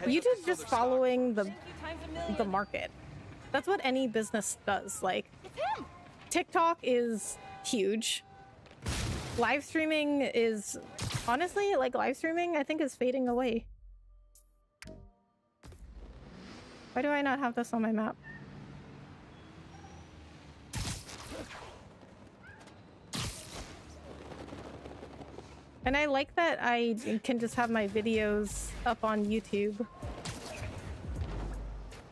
YouTube's just following the market. That's what any business does. Like, TikTok is huge. Live streaming is... Honestly, like live streaming, I think is fading away. Why do I not have this on my map? And I like that I can just have my videos up on YouTube.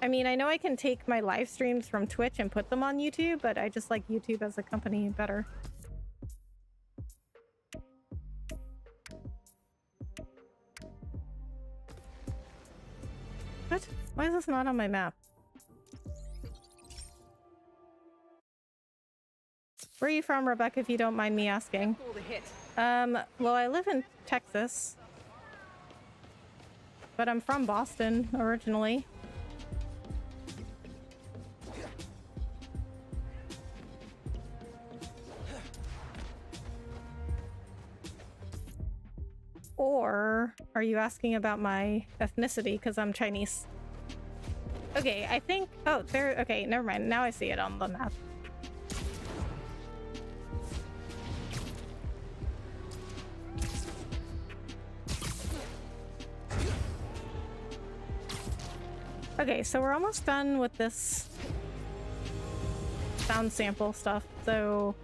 I mean, I know I can take my live streams from Twitch and put them on YouTube, but I just like YouTube as a company better. What? Why is this not on my map? Where are you from, Rebecca, if you don't mind me asking? Well, I live in Texas, but I'm from Boston originally. Or are you asking about my ethnicity because I'm Chinese? Okay, I think... Oh, there... Okay, never mind. Now I see it on the map. Okay, so we're almost done with this sound sample stuff, so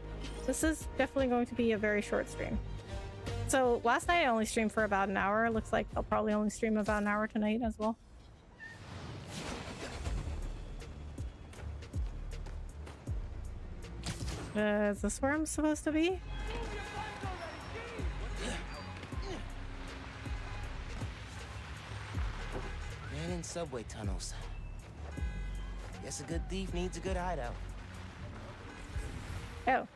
this is definitely going to be a very short stream. So last night I only streamed for about an hour. Looks like I'll probably only stream about an hour tonight as well. Is this where I'm supposed to be? Man in subway tunnels. Guess a good thief needs a good hideout. Oh.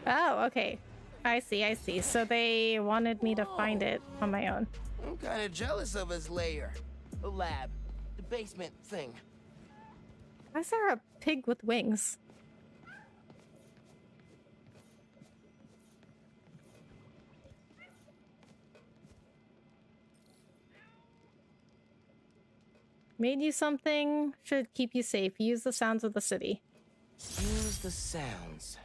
Oh, okay. I see, I see. So they wanted me to find it on my own. I'm kind of jealous of his lair. The lab. The basement thing. Why is there a pig with wings? Made you something, should keep you safe. Use the sounds of the city. Use the sounds.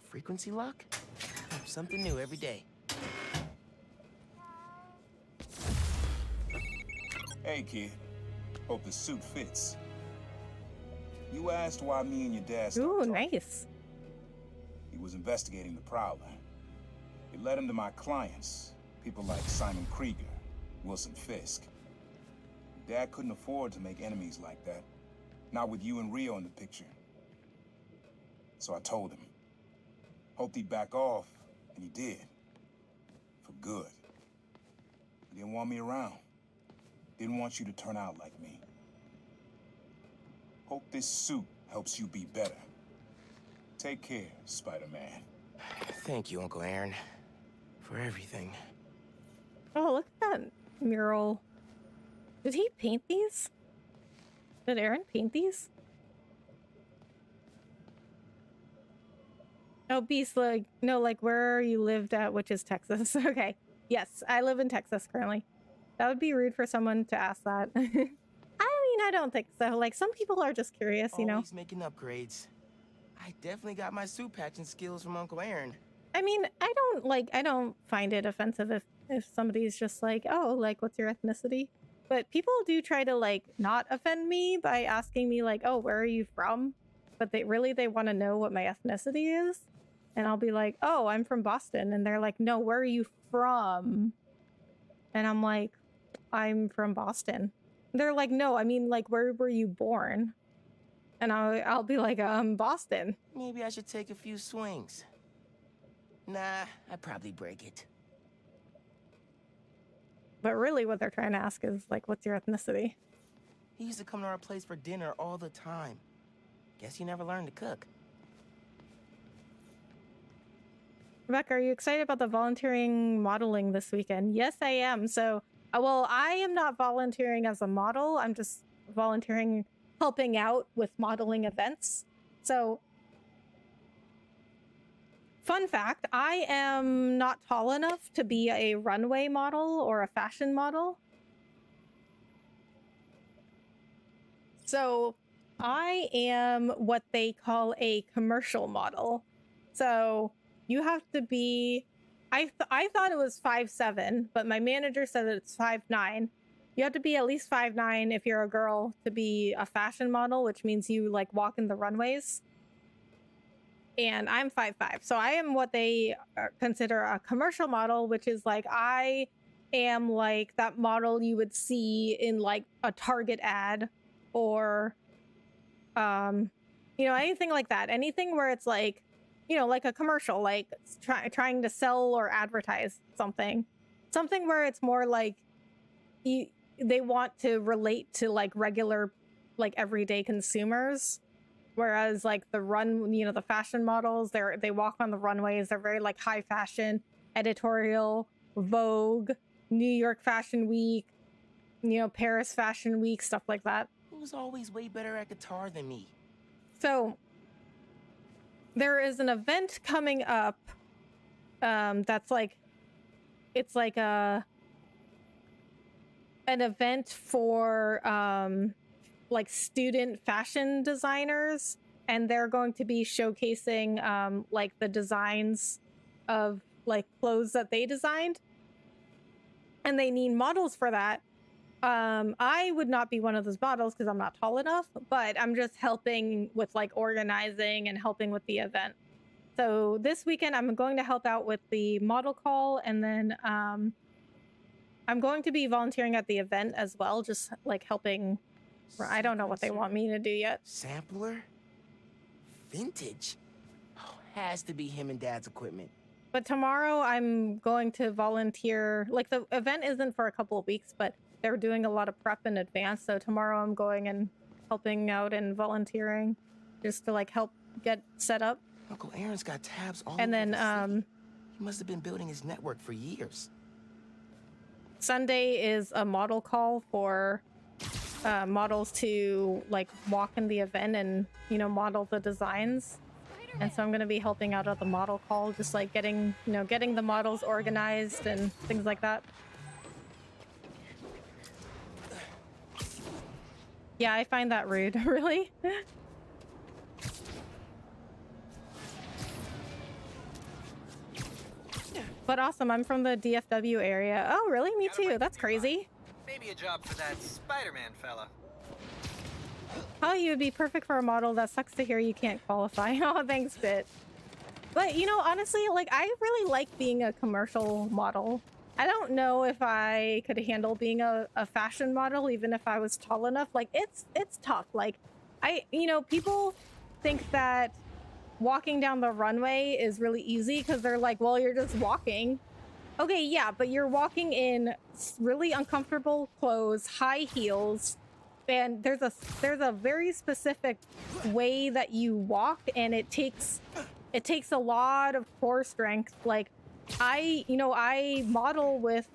Frequency lock? Something new every day. Hey, kid. Hope the suit fits. You asked why me and your dad started Ooh, talking. nice. He was investigating the Prowler. It led him to my clients, people like Simon Krieger, Wilson Fisk. Dad couldn't afford to make enemies like that. Not with you and Rio in the picture. So I told him. Hoped he'd back off, and he did. For good. He didn't want me around. Didn't want you to turn out like me. Hope this suit helps you be better. Take care, Spider-Man. Thank you, Uncle Aaron, for everything. Oh, look at that mural. Did he paint these? Did Aaron paint these? Oh, Beast, like, no, like where you lived at, which is Texas. Okay. Yes, I live in Texas currently. That would be rude for someone to ask that. I mean, I don't think so. Like, some people are just curious, you know? Always making upgrades. I definitely got my suit patching skills from Uncle Aaron. I mean, I don't find it offensive if somebody's just like, oh, like, what's your ethnicity? But people do try to, like, not offend me by asking me, like, oh, where are you from? But they want to know what my ethnicity is. And I'll be like, oh, I'm from Boston. And they're like, no, where are you from? And I'm like, I'm from Boston. They're like, no, I mean, like, where were you born? And I'll be like, Boston. Maybe I should take a few swings. Nah, I'd probably break it. But really what they're trying to ask is, like, what's your ethnicity? He used to come to our place for dinner all the time. Guess he never learned to cook. Rebecca, are you excited about the volunteering modeling this weekend? Yes, I am. So, well, I am not volunteering as a model. I'm just volunteering, helping out with modeling events. So, fun fact, I am not tall enough to be a runway model or a fashion model. So, I am what they call a commercial model. So you have to be, I thought it was 5'7", but my manager said that it's 5'9". You have to be at least 5'9" if you're a girl to be a fashion model, which means you like walk in the runways. And I'm 5'5", so I am what they consider a commercial model, which is like I am like that model you would see in like a Target ad or you know, anything like that. Anything where it's like, you know, like a commercial, like trying to sell or advertise something where it's more like they want to relate to like regular, like everyday consumers. Whereas like the fashion models, they walk on the runways. They're very like high fashion, editorial, Vogue, New York Fashion Week, you know, Paris Fashion Week, stuff like that. Who's always way better at guitar than me? So there is an event coming up that's like, it's like an event for like student fashion designers, and they're going to be showcasing like the designs of like clothes that they designed, and they need models for that. I would not be one of those models because I'm not tall enough, but I'm just helping with like organizing and helping with the event. So this weekend I'm going to help out with the model call, and then I'm going to be volunteering at the event as well, just like helping. I don't know what they want me to do yet. Sampler? Vintage? Oh, has to be him and Dad's equipment. But tomorrow I'm going to volunteer. Like the event isn't for a couple of weeks, but they're doing a lot of prep in advance. So tomorrow I'm going and helping out and volunteering just to like help get set up. Uncle Aaron's got tabs all and over then the city. He must have been building his network for years. Sunday is a model call for models to like walk in the event and, you know, model the designs. And so I'm going to be helping out at the model call, just like getting the models organized and things like that. Yeah, I find that rude. Really? But awesome, I'm from the DFW area. Oh, really? Me too. That's crazy. Maybe a job for that Spider-Man fella. Oh, you would be perfect for a model. That sucks to hear you can't qualify. Oh, thanks, Bit. But, you know, honestly, like, I really like being a commercial model. I don't know if I could handle being a fashion model, even if I was tall enough. Like, it's tough. Like, you know, people think that walking down the runway is really easy because they're like, well, you're just walking. Okay, yeah, but you're walking in really uncomfortable clothes, high heels, and there's a very specific way that you walk, and it takes a lot of core strength. Like, I model with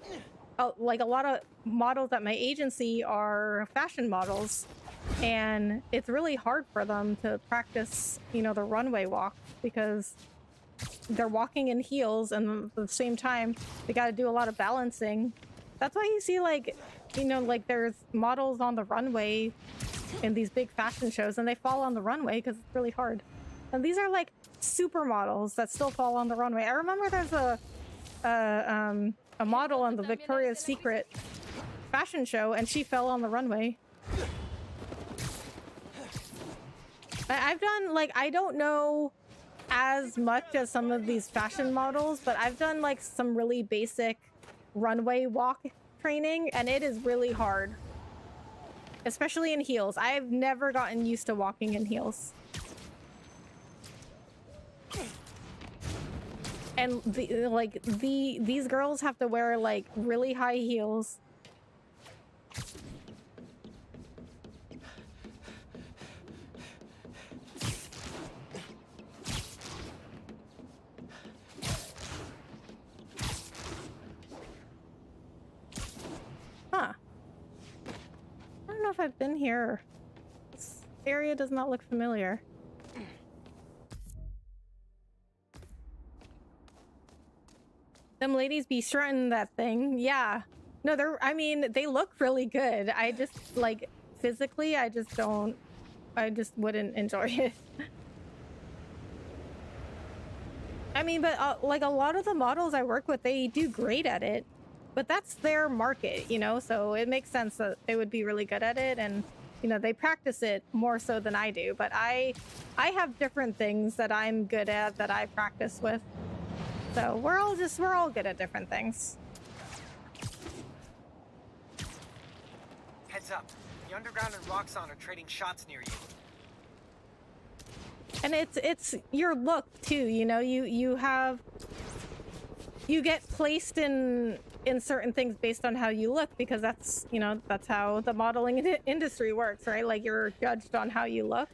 like a lot of models at my agency are fashion models, and it's really hard for them to practice, you know, the runway walk because they're walking in heels, and at the same time they got to do a lot of balancing. That's why you see, like, you know, like there's models on the runway in these big fashion shows and they fall on the runway because it's really hard. And these are like supermodels that still fall on the runway. I remember there's a model on the Victoria's Secret fashion show and she fell on the runway. I've done, like, I don't know as much as some of these fashion models, but I've done like some really basic runway walk training, and it is really hard, especially in heels. I've never gotten used to walking in heels. And these girls have to wear like really high heels. Huh. I don't know if I've been here. This area does not look familiar. Them ladies be strutting that thing. Yeah. No, I mean, they look really good. I just, like, physically, I just wouldn't enjoy it. I mean, but like a lot of the models I work with, they do great at it, but that's their market, you know, so it makes sense that they would be really good at it, and you know, they practice it more so than I do, but I have different things that I'm good at that I practice with. So we're all good at different things. Heads up. The Underground and Roxxon are trading shots near you. And it's your look too, you know, you get placed in certain things based on how you look, because that's, you know, that's how the modeling industry works, right? Like, you're judged on how you look.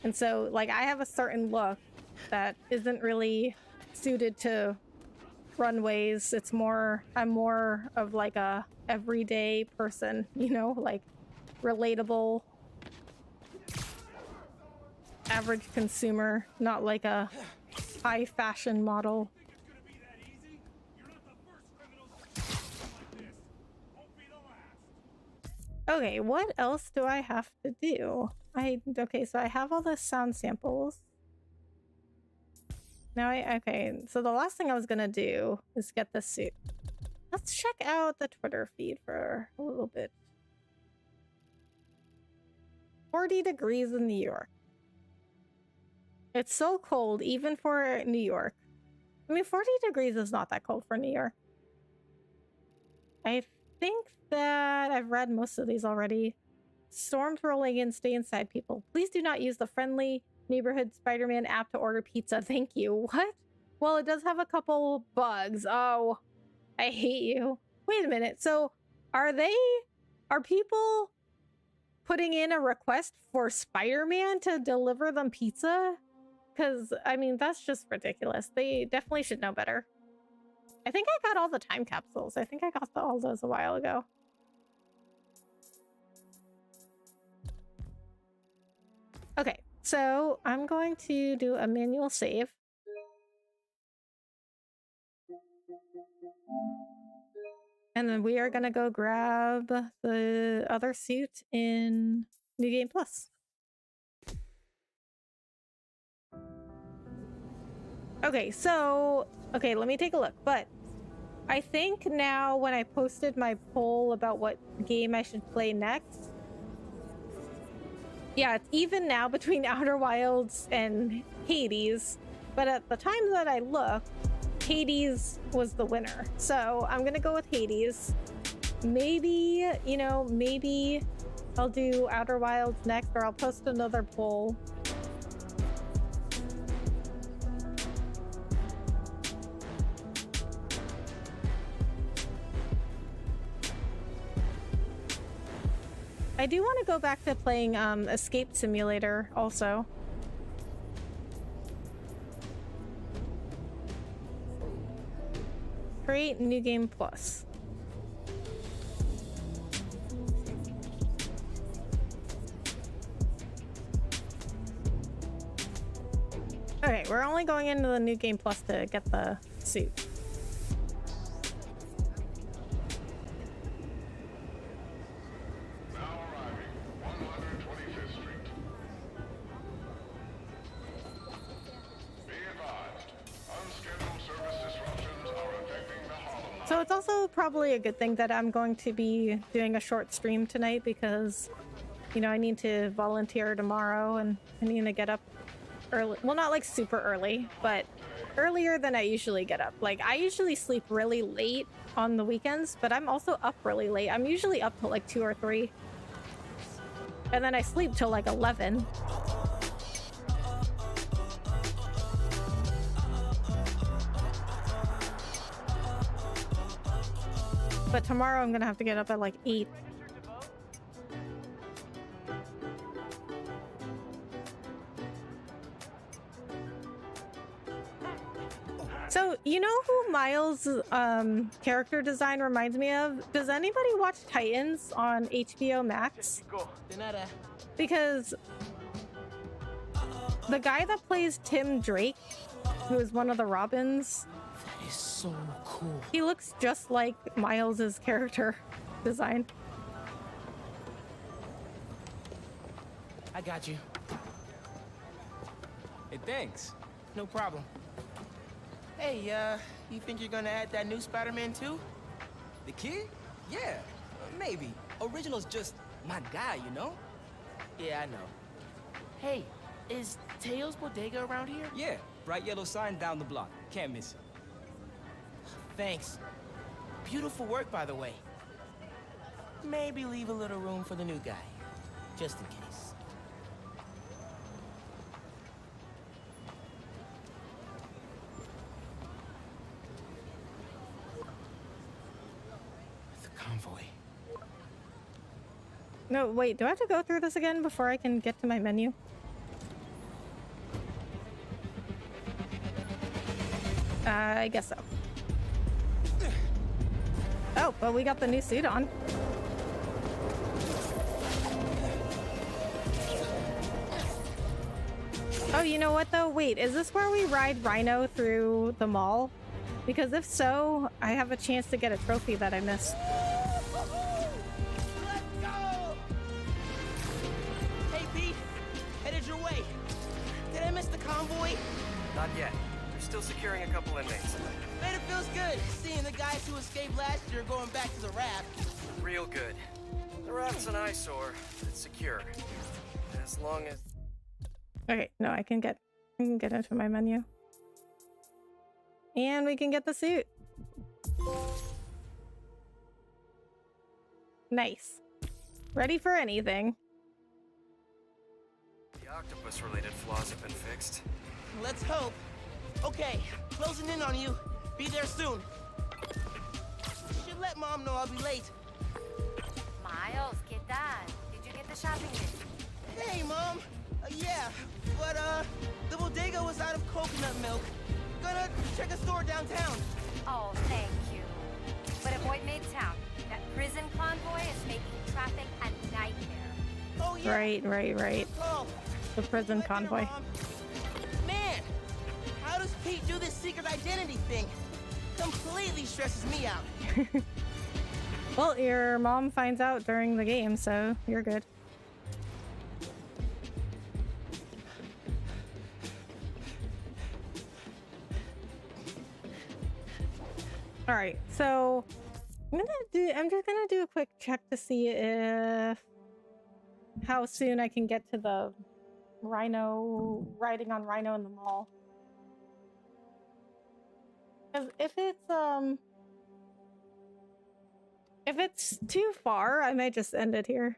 And so, like, I have a certain look that isn't really suited to runways. It's more, I'm more of like a everyday person, you know, like relatable, average consumer, not like a high fashion model. Okay, what else do I have to do? Okay, so I have all the sound samples. Now okay, so the last thing I was gonna do is get the suit. Let's check out the Twitter feed for a little bit. 40 degrees in New York. It's so cold, even for New York. I mean, 40 degrees is not that cold for New York. I think that I've read most of these already. Storms rolling in, stay inside, people. Please do not use the friendly neighborhood Spider-Man app to order pizza. Thank you. What? Well, it does have a couple bugs. Oh, I hate you. Wait a minute. So are people putting in a request for Spider-Man to deliver them pizza? Because, I mean, that's just ridiculous. They definitely should know better. I think I got all the time capsules. I think I got all those a while ago. Okay, so I'm going to do a manual save. And then we are going to go grab the other suit in New Game Plus. Okay, so, okay, let me take a look. But I think now when I posted my poll about what game I should play next, yeah, it's even now between Outer Wilds and Hades. But at the time that I looked, Hades was the winner. So I'm gonna go with Hades. Maybe, you know, maybe I'll do Outer Wilds next, or I'll post another poll. I do want to go back to playing Escape Simulator also. Create New Game Plus. Okay, we're only going into the New Game Plus to get the suit. So it's also probably a good thing that I'm going to be doing a short stream tonight, because, you know, I need to volunteer tomorrow and I need to get up early. Well, not like super early, but earlier than I usually get up. Like, I usually sleep really late on the weekends, but I'm also up really late. I'm usually up till like 2 or 3. And then I sleep till like 11. But tomorrow I'm gonna have to get up at like 8. So, you know who Miles' character design reminds me of? Does anybody watch Titans on HBO Max? Because the guy that plays Tim Drake, who is one of the Robins, That is so cool. he looks just like Miles' character design. I got you. Hey, thanks. No problem. Hey, you think you're gonna add that new Spider-Man too? The kid? Yeah, maybe. Original's just my guy, you know? Yeah, I know. Hey, is Teo's Bodega around here? Yeah, bright yellow sign down the block. Can't miss it. Thanks. Beautiful work, by the way. Maybe leave a little room for the new guy, just in case. The convoy. No, wait, do I have to go through this again before I can get to my menu? I guess so. Oh, but we got the new suit on. Oh, you know what though? Wait, is this where we ride Rhino through the mall? Because if so, I have a chance to get a trophy that I missed. Let's go! Hey, Pete, headed your way. Did I miss the convoy? Not yet. They're still securing a couple inmates. Man, it feels good seeing the guys who escaped last year going back to the raft. Real good. The raft's an eyesore, but it's secure. As long as... Okay, no, I can get into my menu. And we can get the suit. Nice. Ready for anything. The octopus-related flaws have been fixed. Let's hope. Okay, closing in on you. Be there soon. Should let Mom know I'll be late. Miles, ¿qué tal? Did you get the shopping list? Hey, Mom. Yeah, but the bodega was out of coconut milk. Gonna check a store downtown. Oh, thank you. But avoid Midtown. That prison convoy is making traffic a nightmare. Oh yeah. Right. Oh, The prison convoy. Mom. Man, how does Pete do this secret identity thing? Completely stresses me out. Well, your mom finds out during the game, so you're good. All right, so I'm just gonna do a quick check to see if how soon I can get to the riding on Rhino in the mall. Because if it's too far, I might just end it here.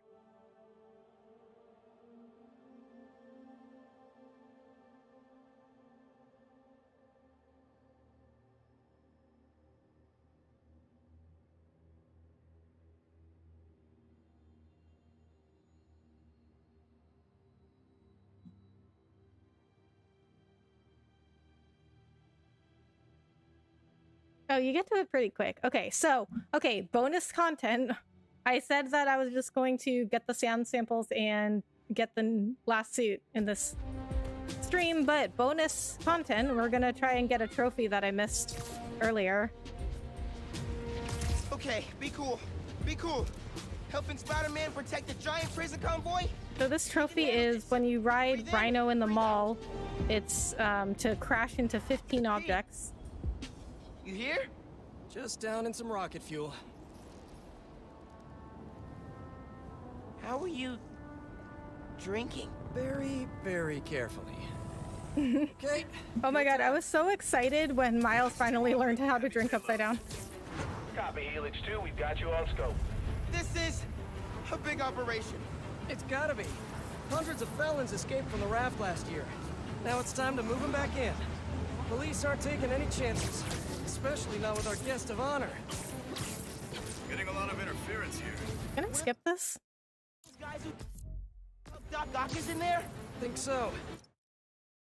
Oh, you get to it pretty quick. Okay, so, bonus content. I said that I was just going to get the sound samples and get the last suit in this stream, but bonus content, we're gonna try and get a trophy that I missed earlier. Okay, be cool. Be cool. Helping Spider-Man protect the giant prison convoy? So this trophy is when you ride Rhino in the mall, it's to crash into 15 objects. You here? Just down in some rocket fuel. How are you drinking? Very, very carefully. Okay. Oh my god, I was so excited when Miles finally learned how to drink upside down. Copy, Helix 2. We've got you on scope. This is a big operation. It's gotta be. Hundreds of felons escaped from the raft last year. Now it's time to move them back in. Police aren't taking any chances, especially not with our guest of honor. Getting a lot of interference here. Can I skip this? Those guys who... Doc is in there? Think so.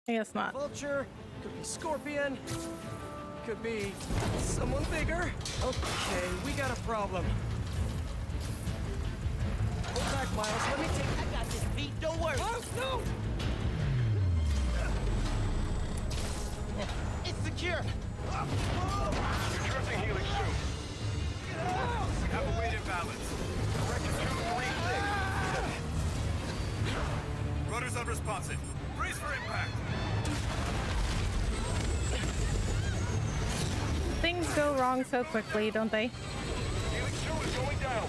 I guess not. Vulture, could be Scorpion, could be someone bigger. Okay, we got a problem. Hold back, Miles. Let me take... I got this, Pete. Don't worry. Oh, no! It's secure. You're drifting, Helix 2. Have a weight imbalance. Direction 236. Rudder's unresponsive. Brace for impact. things go wrong so quickly, don't they? Helix 2 is going down.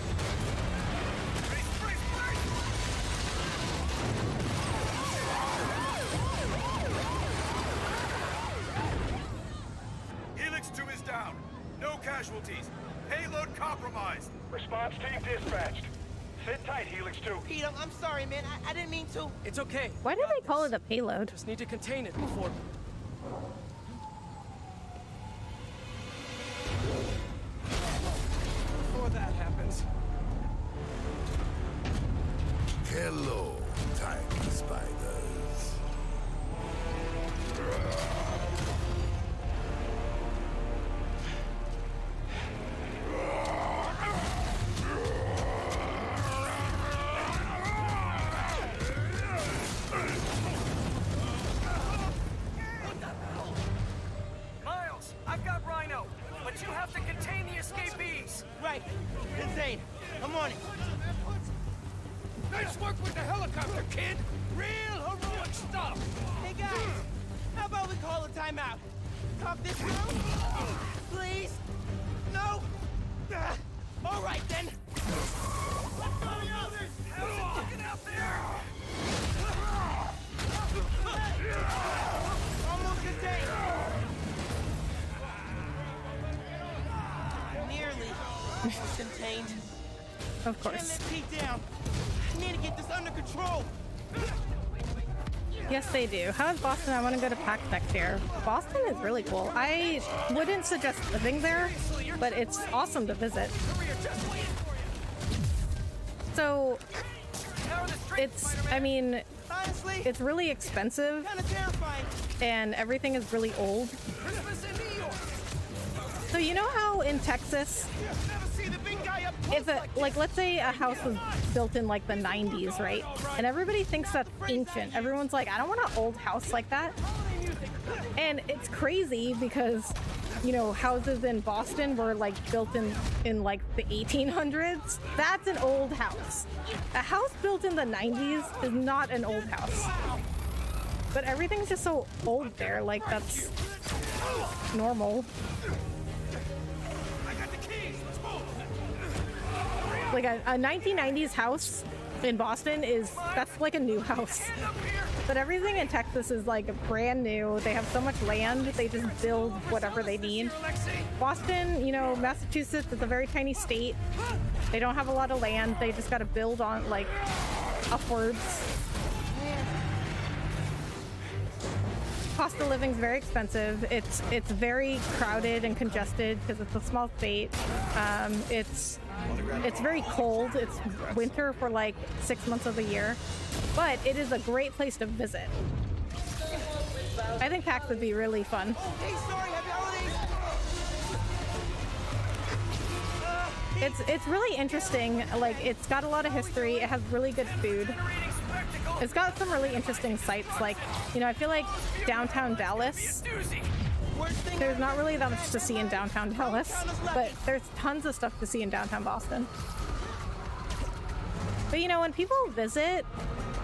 Helix 2 is down. No casualties. Payload compromised. Response team dispatched. Sit tight, Helix 2. Pete, I'm sorry, man. I didn't mean to. It's okay. Why do they call it a payload? Just need to contain it before... Before that happens. Hello, tiny spiders. Miles, I've got Rhino, but you have to contain the escapees. Right. Insane. I'm on it. Nice work with the helicopter, kid. Real heroic stuff. Hey, guys. How about we call a timeout? Talk this through? Please? No? All right, then. How's it looking out there? Almost contained. Nearly contained. Of Can't course. let Pete down. I need to get this under control. Yes, they do. How is Boston? I want to go to PAX next year. Boston is really cool. I wouldn't suggest living there, but it's awesome to visit. So, it's, I mean, Honestly, it's really expensive kind of terrifying. and everything is really old. Christmas in New York. So you know how in Texas, Never see the big guy up close if a, like let's say a house was built in like the 90s, right? And everybody thinks that's ancient. Everyone's like, I don't want an old house like that. And it's crazy because, you know, houses in Boston were like built in like the 1800s. That's an old house. A house built in the 90s is not an old house. But everything's just so old there, like that's normal. Like a 1990s house in Boston that's like a new house. But everything in Texas is like brand new. They have so much land, they just build whatever they need. Boston, you know, Massachusetts, it's a very tiny state. They don't have a lot of land. They just got to build on like upwards. Cost of living is very expensive. It's very crowded and congested because it's a small state. It's very cold. It's winter for like 6 months of the year, but it is a great place to visit. I think PAX would be really fun. Hey, sorry, happy holidays. It's really interesting. Like it's got a lot of history. It has really good food. It's got some really interesting sites. Like, you know, I feel like downtown Dallas. There's not really that much to see in downtown Dallas, but there's tons of stuff to see in downtown Boston. But you know, when people visit,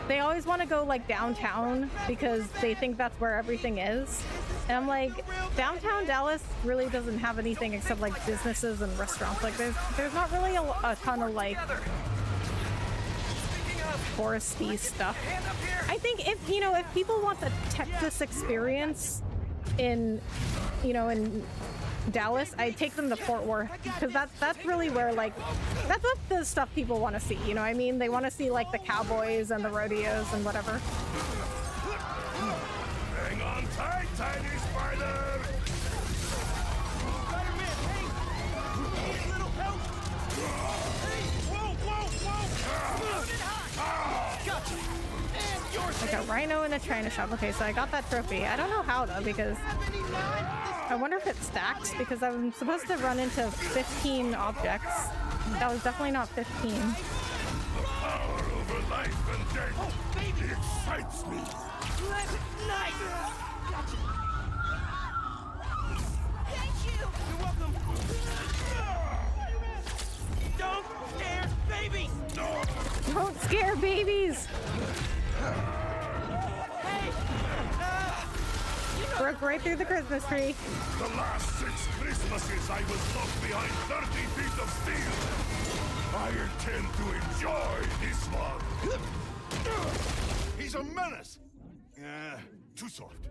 they always want to go like downtown because they think that's where everything is. And I'm like, downtown Dallas really doesn't have anything except like businesses and restaurants. Like there's not really a ton of like touristy stuff. I think if people want the Texas experience in Dallas, I take them to Fort Worth because that's really where like that's what the stuff people want to see. You know what I mean? They want to see like the cowboys and the rodeos and whatever. Hang on tight, tiny spider. Spider-Man, hey! Need a little help? Hey! Whoa! Gotcha! And yours! Like a rhino in a china shop. Okay, so I got that trophy. I don't know how though because I wonder if it stacks because I'm supposed to run into 15 objects. That was definitely not 15. Power over life and death. Oh, baby! It excites me. Nice! Gotcha! Thank you! You're welcome! Don't scare babies! Don't scare babies! Hey! broke right through the Christmas tree. The last 6 Christmases I was locked behind 30 feet of steel. I intend to enjoy this one. He's a menace. Too soft.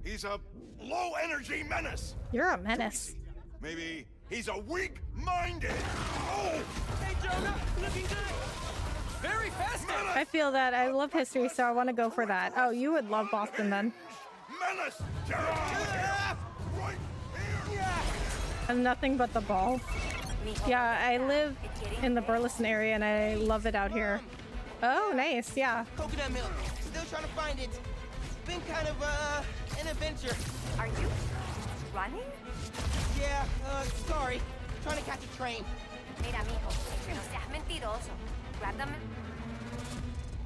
He's a low-energy menace. You're a menace. Maybe he's a weak-minded. Oh! Hey, Jonah, looking good. Very festive. I feel that. I love history, so I want to go for that. Oh, you would love Boston then. Menace! Right here! I'm nothing but the ball. Yeah, I live in the Burleson area and I love it out here. Oh, nice. Yeah. Coconut milk. Still trying to find it. It's been kind of, an adventure. Are you running? Yeah, sorry. Trying to catch a train. Mira, mijo, no seas mentiroso. Grab them.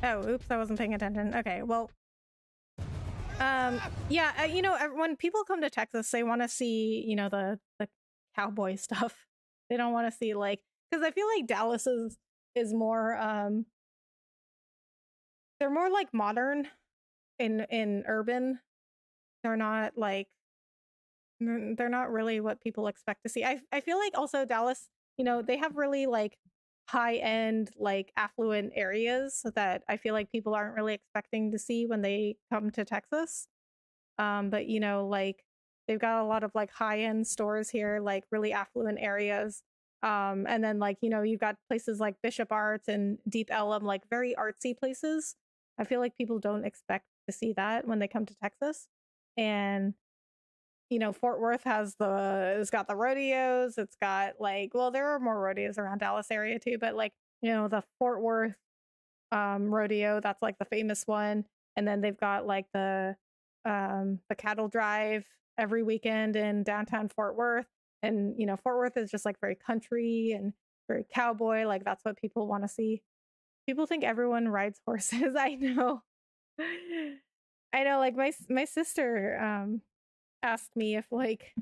Oh, oops, I wasn't paying attention. Okay, well, yeah, you know, when people come to Texas, they want to see, you know, the cowboy stuff. They don't want to see like, because I feel like Dallas is more, they're more like modern in urban. They're not like, they're not really what people expect to see. I feel like also Dallas, you know, they have really like high-end, like affluent areas that I feel like people aren't really expecting to see when they come to Texas. But you know, like they've got a lot of like high-end stores here, like really affluent areas. And then like, you know, you've got places like Bishop Arts and Deep Ellum, like very artsy places. I feel like people don't expect to see that when they come to Texas. And you know, Fort Worth it's got the rodeos. It's got like, well, there are more rodeos around Dallas area too, but like, you know, the Fort Worth rodeo, that's like the famous one. And then they've got like the cattle drive every weekend in downtown Fort Worth. And you know, Fort Worth is just like very country and very cowboy. Like that's what people want to see. People think everyone rides horses. I know. I know, like my sister asked me if like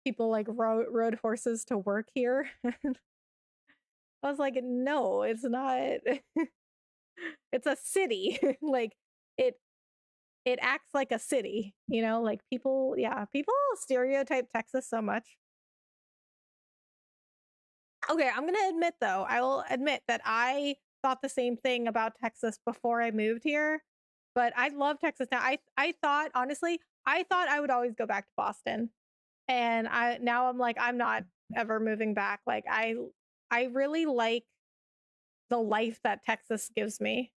people like rode horses to work here. I was like, no, it's not. It's a city. Like it acts like a city, you know, like people stereotype Texas so much. Okay, I'm gonna admit though, I will admit that I thought the same thing about Texas before I moved here, but I love Texas now. I thought, honestly, I thought I would always go back to Boston. And now I'm like, I'm not ever moving back. Like I really like the life that Texas gives me.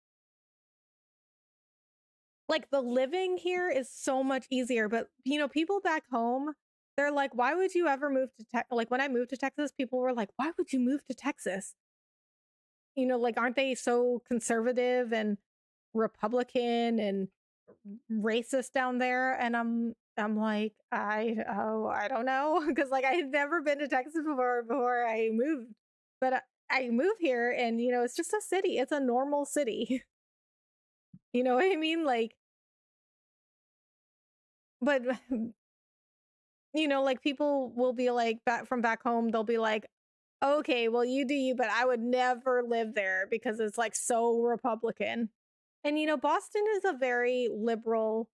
Like the living here is so much easier, but you know, people back home, they're like, why would you ever move to Texas? Like when I moved to Texas, people were like, why would you move to Texas? You know, like, aren't they so conservative and Republican and racist down there? And I'm like, I don't know, because like I had never been to Texas before I moved, but I moved here, and you know, it's just a city. It's a normal city. You know what I mean? Like, but you know, like people will be like back home, they'll be like, okay, well you do you, but I would never live there because it's like so Republican. And you know, Boston is a very liberal,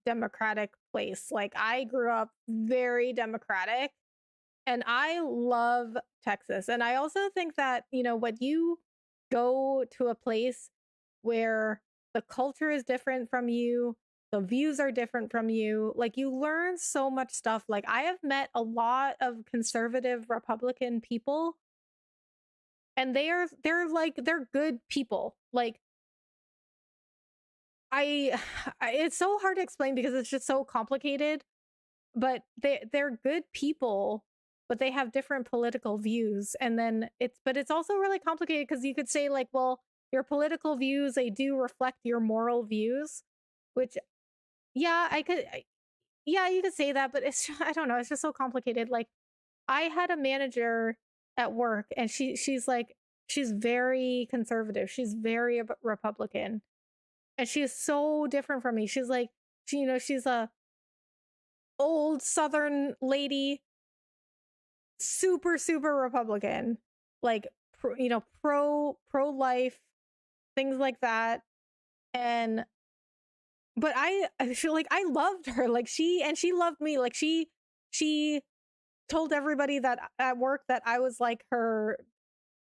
democratic place. Like I grew up very democratic, and I love Texas. And I also think that, you know, when you go to a place where the culture is different from you, the views are different from you, like you learn so much stuff. Like I have met a lot of conservative Republican people, and they're good people. Like it's so hard to explain because it's just so complicated, but they're good people, but they have different political views. And then it's also really complicated because you could say like, well, your political views, they do reflect your moral views, which yeah, you could say that, but it's, I don't know, it's just so complicated. Like I had a manager at work, and she's very conservative. She's very Republican. And she is so different from me. She's like, she's a old Southern lady, super, super Republican, like, pro life, things like that. And but I feel like I loved her. Like she loved me. Like she told everybody that at work that I was like her,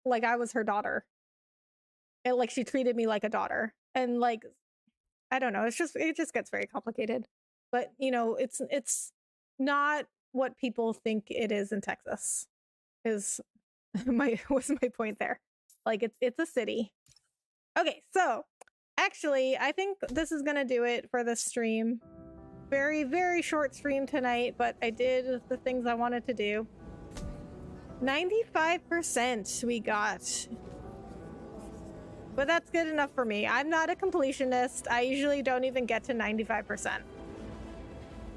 like I was her daughter. And like she treated me like a daughter. And like, I don't know, it just gets very complicated. But you know, it's not what people think it is in Texas. Is my point there. Like it's a city. Okay, so actually I think this is gonna do it for this stream. Very, very short stream tonight, but I did the things I wanted to do. 95% we got. But that's good enough for me. I'm not a completionist. I usually don't even get to 95%.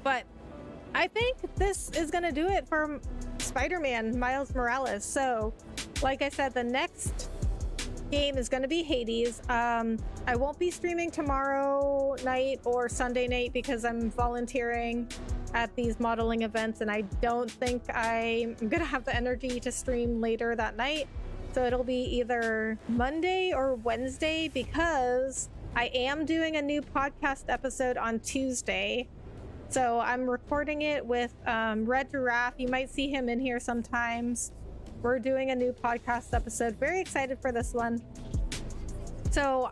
But I think this is gonna do it for Spider-Man Miles Morales. So, like I said, the next game is gonna be Hades. I won't be streaming tomorrow night or Sunday night because I'm volunteering at these modeling events, and I don't think I'm gonna have the energy to stream later that night. So it'll be either Monday or Wednesday, because I am doing a new podcast episode on Tuesday. So I'm recording it with Red Giraffe. You might see him in here sometimes. We're doing a new podcast episode. Very excited for this one. So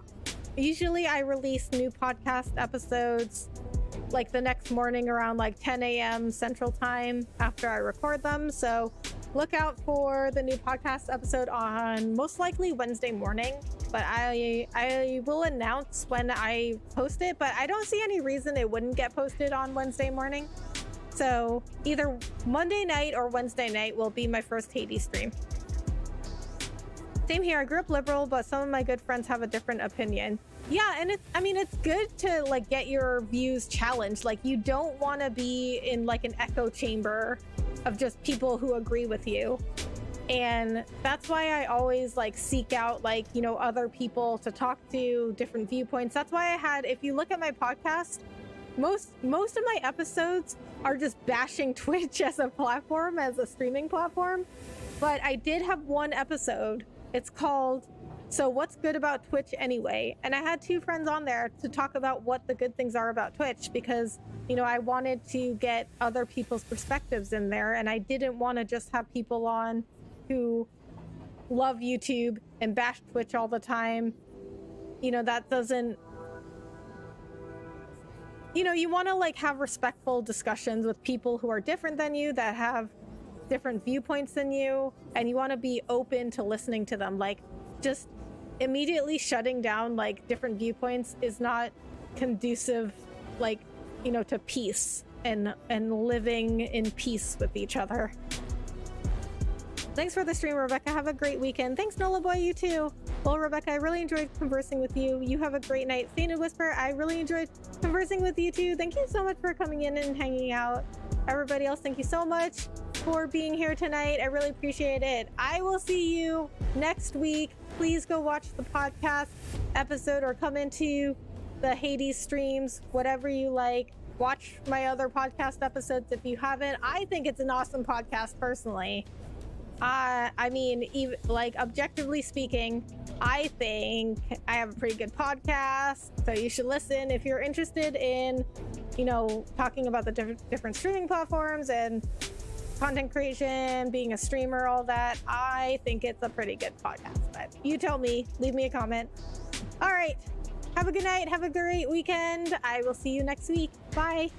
usually I release new podcast episodes like the next morning around like 10 a.m. Central Time after I record them. So look out for the new podcast episode on most likely Wednesday morning. But I will announce when I post it, but I don't see any reason it wouldn't get posted on Wednesday morning. So either Monday night or Wednesday night will be my first Hades stream. Same here. I grew up liberal, but some of my good friends have a different opinion. Yeah, and it's good to like get your views challenged. Like you don't want to be in like an echo chamber of just people who agree with you. And that's why I always like seek out like, you know, other people to talk to, different viewpoints. That's why I had, if you look at my podcast, most of my episodes are just bashing Twitch as a platform, as a streaming platform. But I did have one episode. It's called So What's Good About Twitch Anyway? And I had two friends on there to talk about what the good things are about Twitch, because, you know, I wanted to get other people's perspectives in there, and I didn't want to just have people on who love YouTube and bash Twitch all the time. You know, that doesn't, you know, you want to like have respectful discussions with people who are different than you, that have different viewpoints than you, and you want to be open to listening to them. Like just immediately shutting down like different viewpoints is not conducive, like, you know, to peace and living in peace with each other. Thanks for the stream, Rebecca. Have a great weekend. Thanks, Nola Boy. You too. Well, Rebecca, I really enjoyed conversing with you. You have a great night. Sainted Whisper, I really enjoyed conversing with you too. Thank you so much for coming in and hanging out. Everybody else, thank you so much for being here tonight. I really appreciate it. I will see you next week. Please go watch the podcast episode or come into the Hades streams, whatever you like. Watch my other podcast episodes if you haven't. I think it's an awesome podcast personally. I mean, even like objectively speaking, I think I have a pretty good podcast, so you should listen if you're interested in, you know, talking about the different streaming platforms and content creation, being a streamer, all that. I think it's a pretty good podcast, but you tell me. Leave me a comment. All right, have a good night, have a great weekend. I will see you next week. Bye.